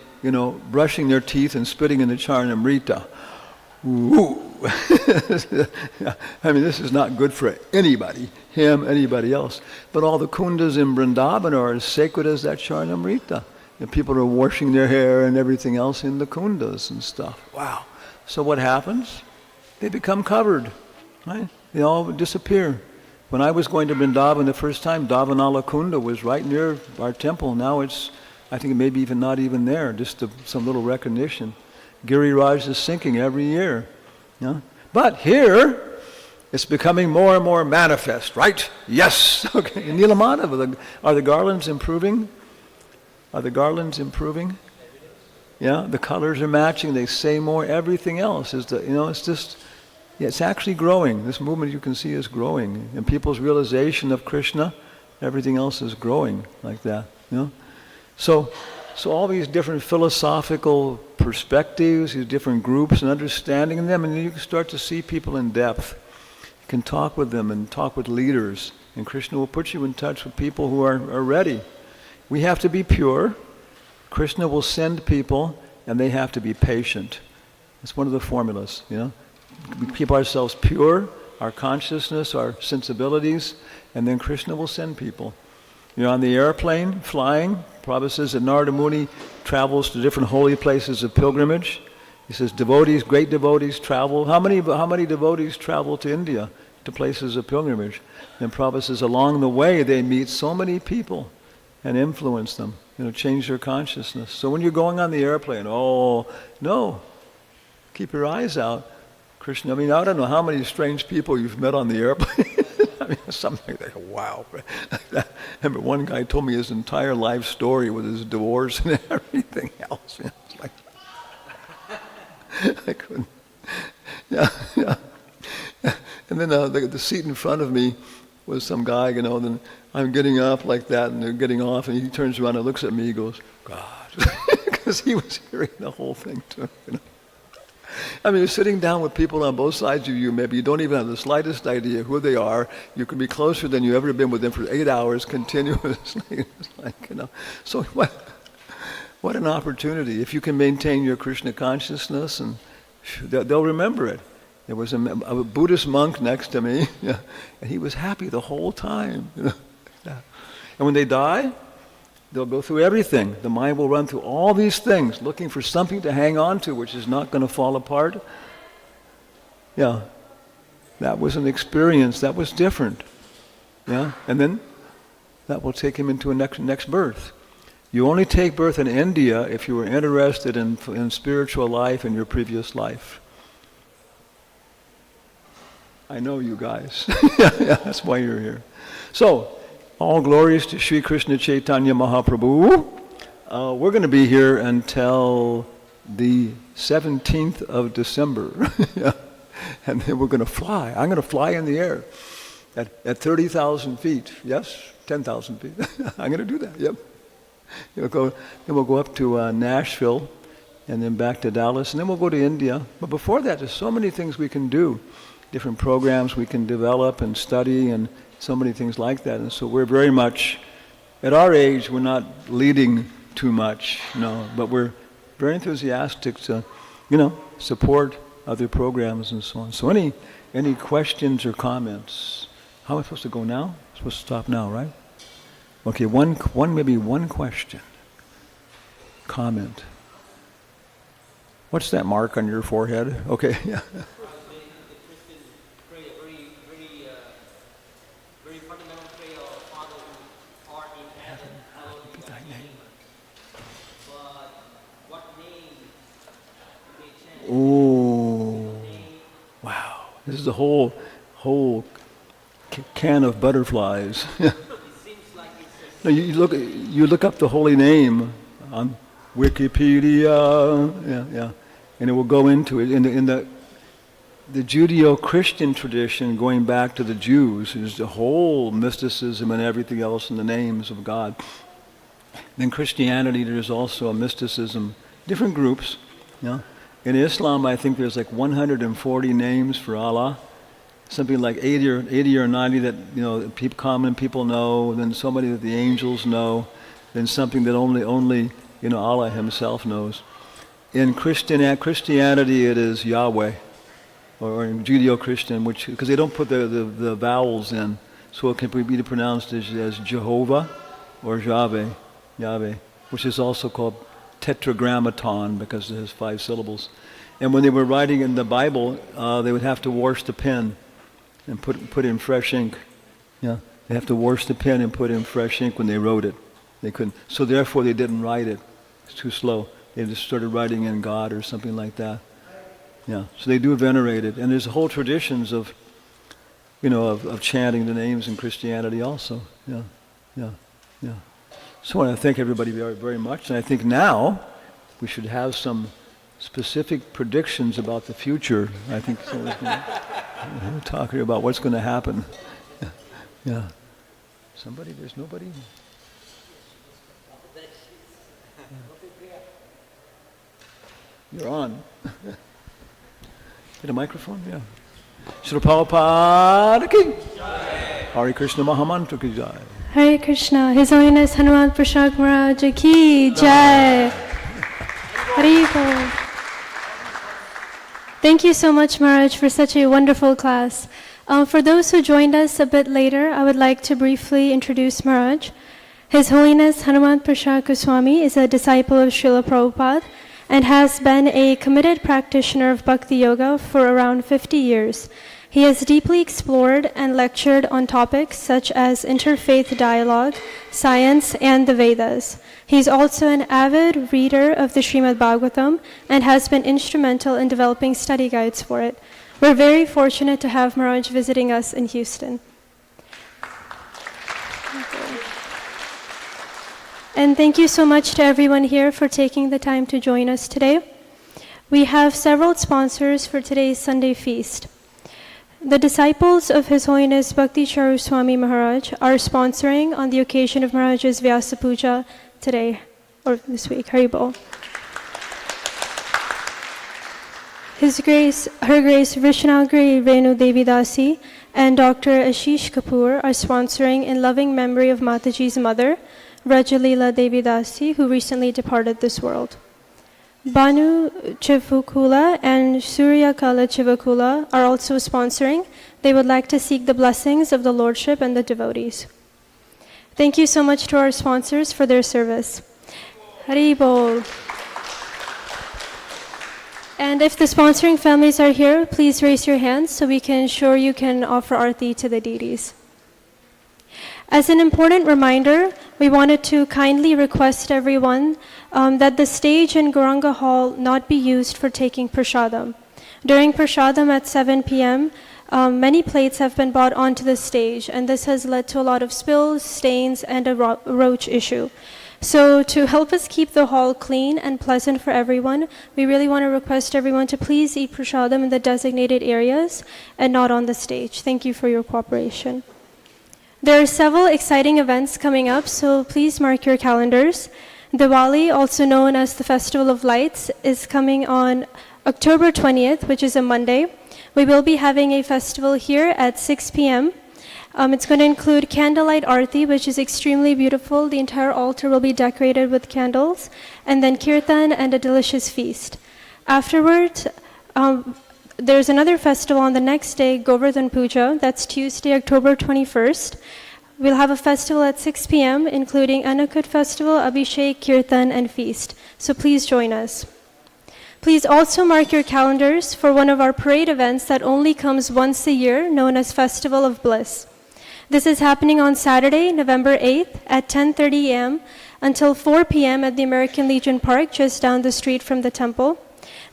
brushing their teeth and spitting in the Charnamrita. Ooh. I mean, this is not good for anybody, anybody else. But all the kundas in Vrindavan are as sacred as that Charnamrita. And people are washing their hair and everything else in the kundas and stuff. Wow. So what happens? They become covered, right? They all disappear. When I was going to Vrindavan the first time, Davanala Kunda was right near our temple. Now it's, I think maybe even not even there, just some little recognition. Giriraj is sinking every year. Yeah? But here, it's becoming more and more manifest, right? Yes. Okay. In Nilamadava, are the garlands improving? Are the garlands improving? Yeah, the colors are matching. They say more. Everything else is it's just, it's actually growing. This movement you can see is growing, and people's realization of Krishna, everything else is growing like that. So all these different philosophical perspectives, these different groups, and understanding them, and then you can start to see people in depth. You can talk with them and talk with leaders, and Krishna will put you in touch with people who are ready. We have to be pure. Krishna will send people, and they have to be patient. It's one of the formulas, We keep ourselves pure, our consciousness, our sensibilities, and then Krishna will send people. You're on the airplane, flying. Prabhupada says that Narada Muni travels to different holy places of pilgrimage. He says great devotees travel. How many devotees travel to India, to places of pilgrimage? And Prabhupada says along the way they meet so many people and influence them, change their consciousness. So when you're going on the airplane, no, keep your eyes out. Krishna, I don't know how many strange people you've met on the airplane. Something like that. Wow. I remember one guy told me his entire life story with his divorce and everything else. It's like, I couldn't. Yeah. And then the seat in front of me was some guy, then I'm getting up like that, and they're getting off, and he turns around and looks at me, he goes, God. Because he was hearing the whole thing too, you're sitting down with people on both sides of you, maybe you don't even have the slightest idea who they are. You can be closer than you've ever been with them for 8 hours continuously. It's like, So what an opportunity. If you can maintain your Krishna consciousness, and they'll remember it. There was a Buddhist monk next to me, and he was happy the whole time. And when they die, they'll go through everything. The mind will run through all these things, looking for something to hang on to, which is not going to fall apart. Yeah, that was an experience. That was different. Yeah, and then that will take him into a next birth. You only take birth in India if you were interested in spiritual life in your previous life. I know you guys. Yeah, that's why you're here. So, all glories to Sri Krishna Chaitanya Mahaprabhu. We're going to be here until the 17th of December. Yeah. And then we're going to fly. I'm going to fly in the air at 30,000 feet. Yes? 10,000 feet. I'm going to do that. Yep. Then we'll go up to Nashville, and then back to Dallas, and then we'll go to India. But before that, there's so many things we can do. Different programs we can develop and study, and so many things like that. And so we're very much, at our age, we're not leading too much, but we're very enthusiastic to, support other programs and so on. So any questions or comments? How am I supposed to go now? I'm supposed to stop now, right? Okay, maybe one question, comment. What's that mark on your forehead? Okay, yeah. Very fundamental prayer of Father who art in heaven, hallowed be thy name. But what name do they chant? Ooh, wow! This is a whole can of butterflies. It seems like it's No, you look up the holy name on Wikipedia, yeah, and it will go into it. In the Judeo-Christian tradition, going back to the Jews, is the whole mysticism and everything else in the names of God. In Christianity, there's also a mysticism, different groups. Yeah. In Islam, I think there's like 140 names for Allah, something like 80 or 90 that common people know, then somebody that the angels know, then something that only Allah Himself knows. In Christianity, it is Yahweh, or in Judeo-Christian, because they don't put the vowels in, so it can be pronounced as Jehovah or Yahweh, which is also called tetragrammaton because it has 5 syllables. And when they were writing in the Bible, they would have to wash the pen and put in fresh ink. Yeah, they have to wash the pen and put in fresh ink when they wrote it. They couldn't, so therefore they didn't write it. It's too slow. They just started writing in God or something like that. Yeah, so they do venerate it, and there's whole traditions of chanting the names in Christianity also. Yeah. So I want to thank everybody very, very much, and I think now we should have some specific predictions about the future. I think we're talking about what's going to happen. Yeah. Somebody? There's nobody? You're on. Get a microphone? Yeah. Srila Prabhupada ki Hare Krishna Mahamantra ki jai. Hare Krishna, His Holiness Hanumatpresaka Maharaj ki jai. Haribol. Thank you so much, Maharaj, for such a wonderful class. For those who joined us a bit later, I would like to briefly introduce Maharaj. His Holiness Hanumatpresaka Swami is a disciple of Srila Prabhupada and has been a committed practitioner of Bhakti Yoga for around 50 years. He has deeply explored and lectured on topics such as interfaith dialogue, science, and the Vedas. He's also an avid reader of the Srimad Bhagavatam and has been instrumental in developing study guides for it. We're very fortunate to have Maharaj visiting us in Houston. And thank you so much to everyone here for taking the time to join us today. We have several sponsors for today's Sunday feast. The disciples of His Holiness Bhakti Charu Swami Maharaj are sponsoring on the occasion of Maharaj's Vyasa Puja today, or this week, Haribol. Her Grace Vishnagri Renu Devi Dasi and Dr. Ashish Kapoor are sponsoring in loving memory of Mataji's mother, Rajalila Devi Dasi, who recently departed this world. Banu Chivukula and Surya Kala Chivukula are also sponsoring. They would like to seek the blessings of the Lordship and the devotees. Thank you so much to our sponsors for their service. Haribol. And if the sponsoring families are here, please raise your hands so we can ensure you can offer arti to the deities. As an important reminder, we wanted to kindly request everyone that the stage in Gauranga Hall not be used for taking prasadam. During prasadam at 7 p.m., many plates have been brought onto the stage, and this has led to a lot of spills, stains, and a roach issue. So to help us keep the hall clean and pleasant for everyone, we really want to request everyone to please eat prasadam in the designated areas and not on the stage. Thank you for your cooperation. There are several exciting events coming up, so please mark your calendars. Diwali, also known as the Festival of Lights, is coming on October 20th, which is a Monday. We will be having a festival here at 6 p.m. It's going to include candlelight arti, which is extremely beautiful. The entire altar will be decorated with candles, and then kirtan and a delicious feast. Afterwards, there's another festival on the next day, Govardhan Puja. That's Tuesday, October 21st. We'll have a festival at 6 p.m., including Anakut Festival, Abhishek, Kirtan, and Feast. So please join us. Please also mark your calendars for one of our parade events that only comes once a year, known as Festival of Bliss. This is happening on Saturday, November 8th at 10:30 a.m. until 4 p.m. at the American Legion Park, just down the street from the temple.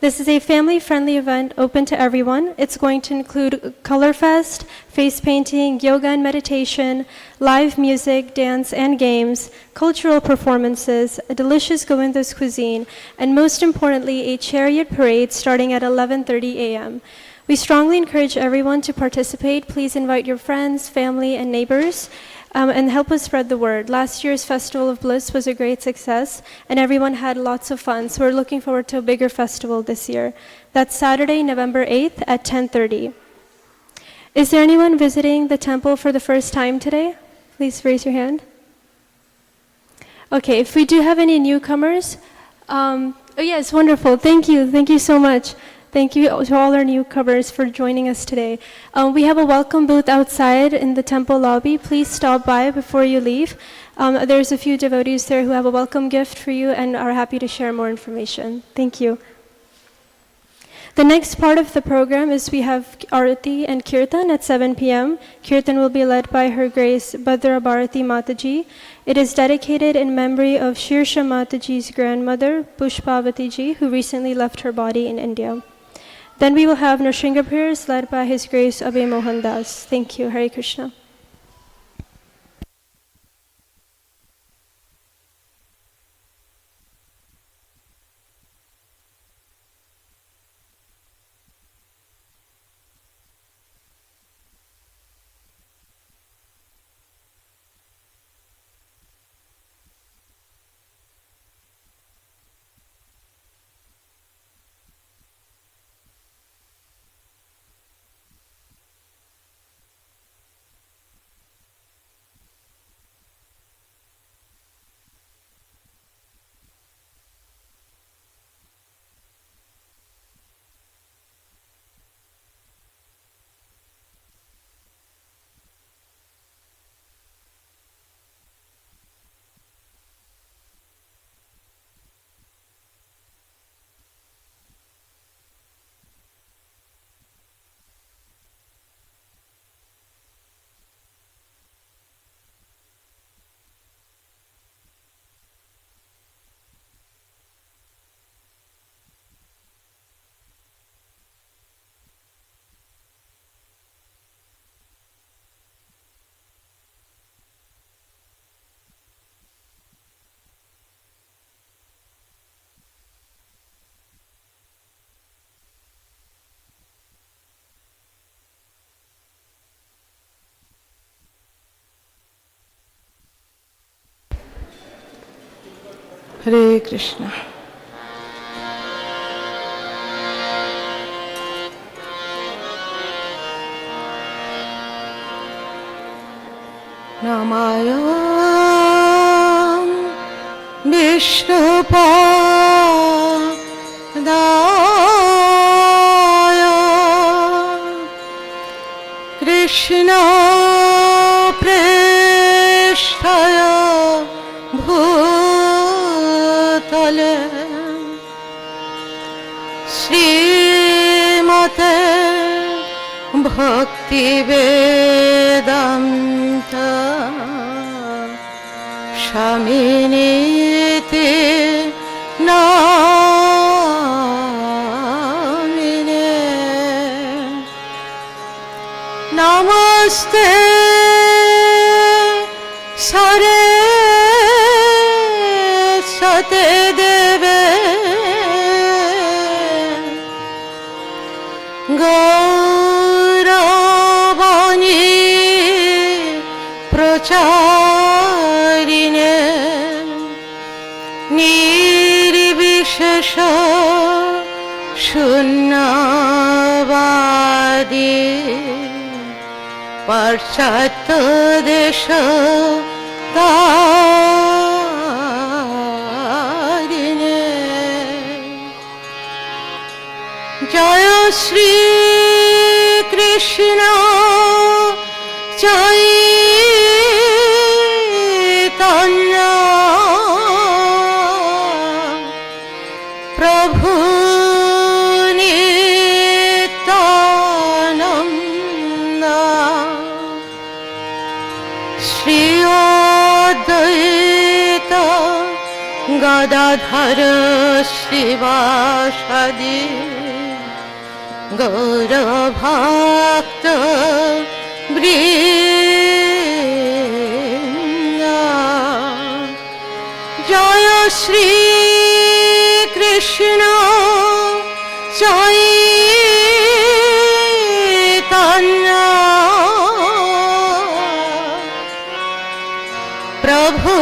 This is a family-friendly event open to everyone. It's going to include color fest, face painting, yoga and meditation, live music, dance and games, cultural performances, a delicious Govinda's cuisine, and most importantly, a chariot parade starting at 11:30 a.m. We strongly encourage everyone to participate. Please invite your friends, family, and neighbors, and help us spread the word. Last year's Festival of Bliss was a great success, and everyone had lots of fun. So we're looking forward to a bigger festival this year. That's Saturday, November 8th at 10:30. Is there anyone visiting the temple for the first time today? Please raise your hand. Okay, if we do have any newcomers, oh yes, wonderful. Thank you. Thank you so much. Thank you to all our newcomers for joining us today. We have a welcome booth outside in the temple lobby. Please stop by before you leave. There's a few devotees there who have a welcome gift for you and are happy to share more information. Thank you. The next part of the program is we have Arati and Kirtan at 7 p.m. Kirtan will be led by Her Grace Bhadra Bharati Mataji. It is dedicated in memory of Shirsha Mataji's grandmother, Pushpavati Ji, who recently left her body in India. Then we will have Nrsimha prayers led by His Grace Abhay Mohan Das. Thank you. Hare Krishna. Hare Krishna. Namayam Vishnupadaya Krishna Presthaya Bhutale Srimate Bhakti Vedanta Shaminiti Namine Namaste Saraswate Deve Gauravani Pracharine Nirvishesha Shunnavadi Parchatta Desha Tarine Jaya Shri Krishna Chaitanya Prabhu Gadadhar শিবাসাদি গৌরভক্ত বৃন্দ জয় শ্রী কৃষ্ণ চৈতন্য প্রভু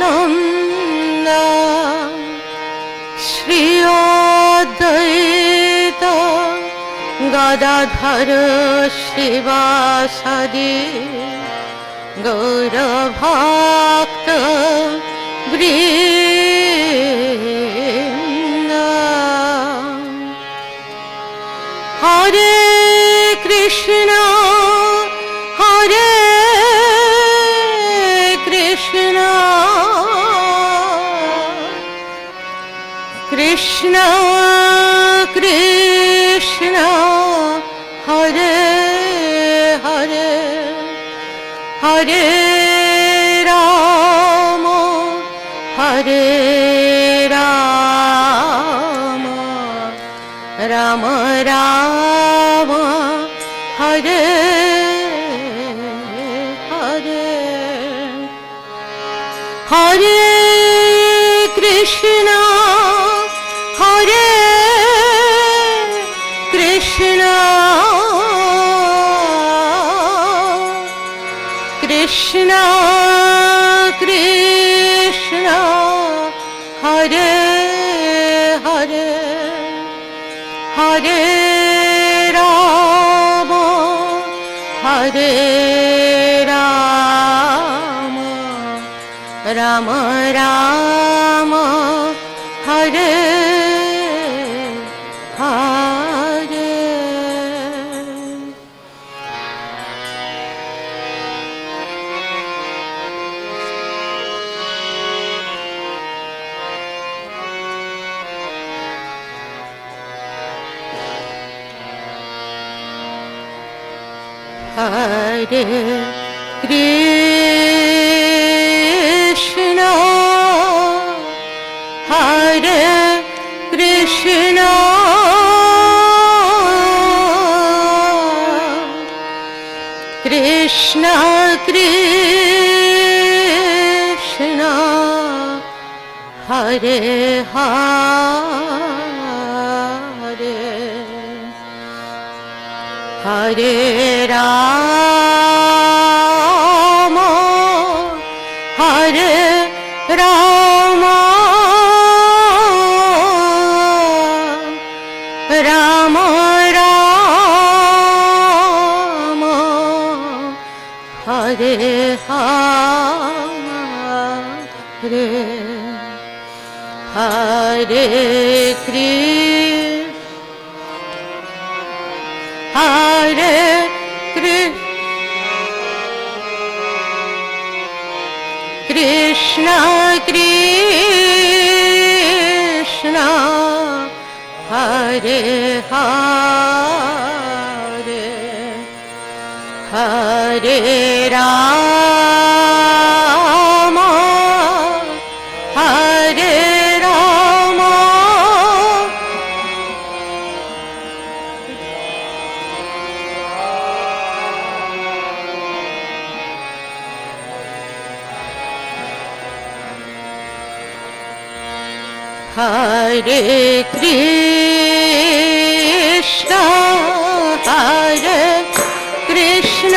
নিত্যানন্দ শ্রী অদ্বৈত গদাধর শিবাসাদি গৌরভক্ত বৃন্দ হরে কৃষ্ণ হরে কৃষ্ণ কৃষ্ণ কৃষ্ণ হরে হরে হরে রাম হরে রাম রাম রাম হরে হরে হরে কৃষ্ণ হরে কৃষ্ণ কৃষ্ণ কৃষ্ণ হরে হরে হরে রাম হরে রাম রাম রাম হরে হরে হরে কৃষ্ণ হরে কৃষ্ণ কৃষ্ণ কৃষ্ণ হরে হরে হরে রাম হরে রাম রাম রাম হরে হরে হরে কৃষ্ণ হরে কৃষ্ণ কৃষ্ণ হরে হরে হরে রাম হরে রাম হরে কৃষ্ণ হরে কৃষ্ণ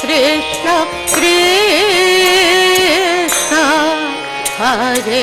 কৃষ্ণ কৃষ্ণ হরে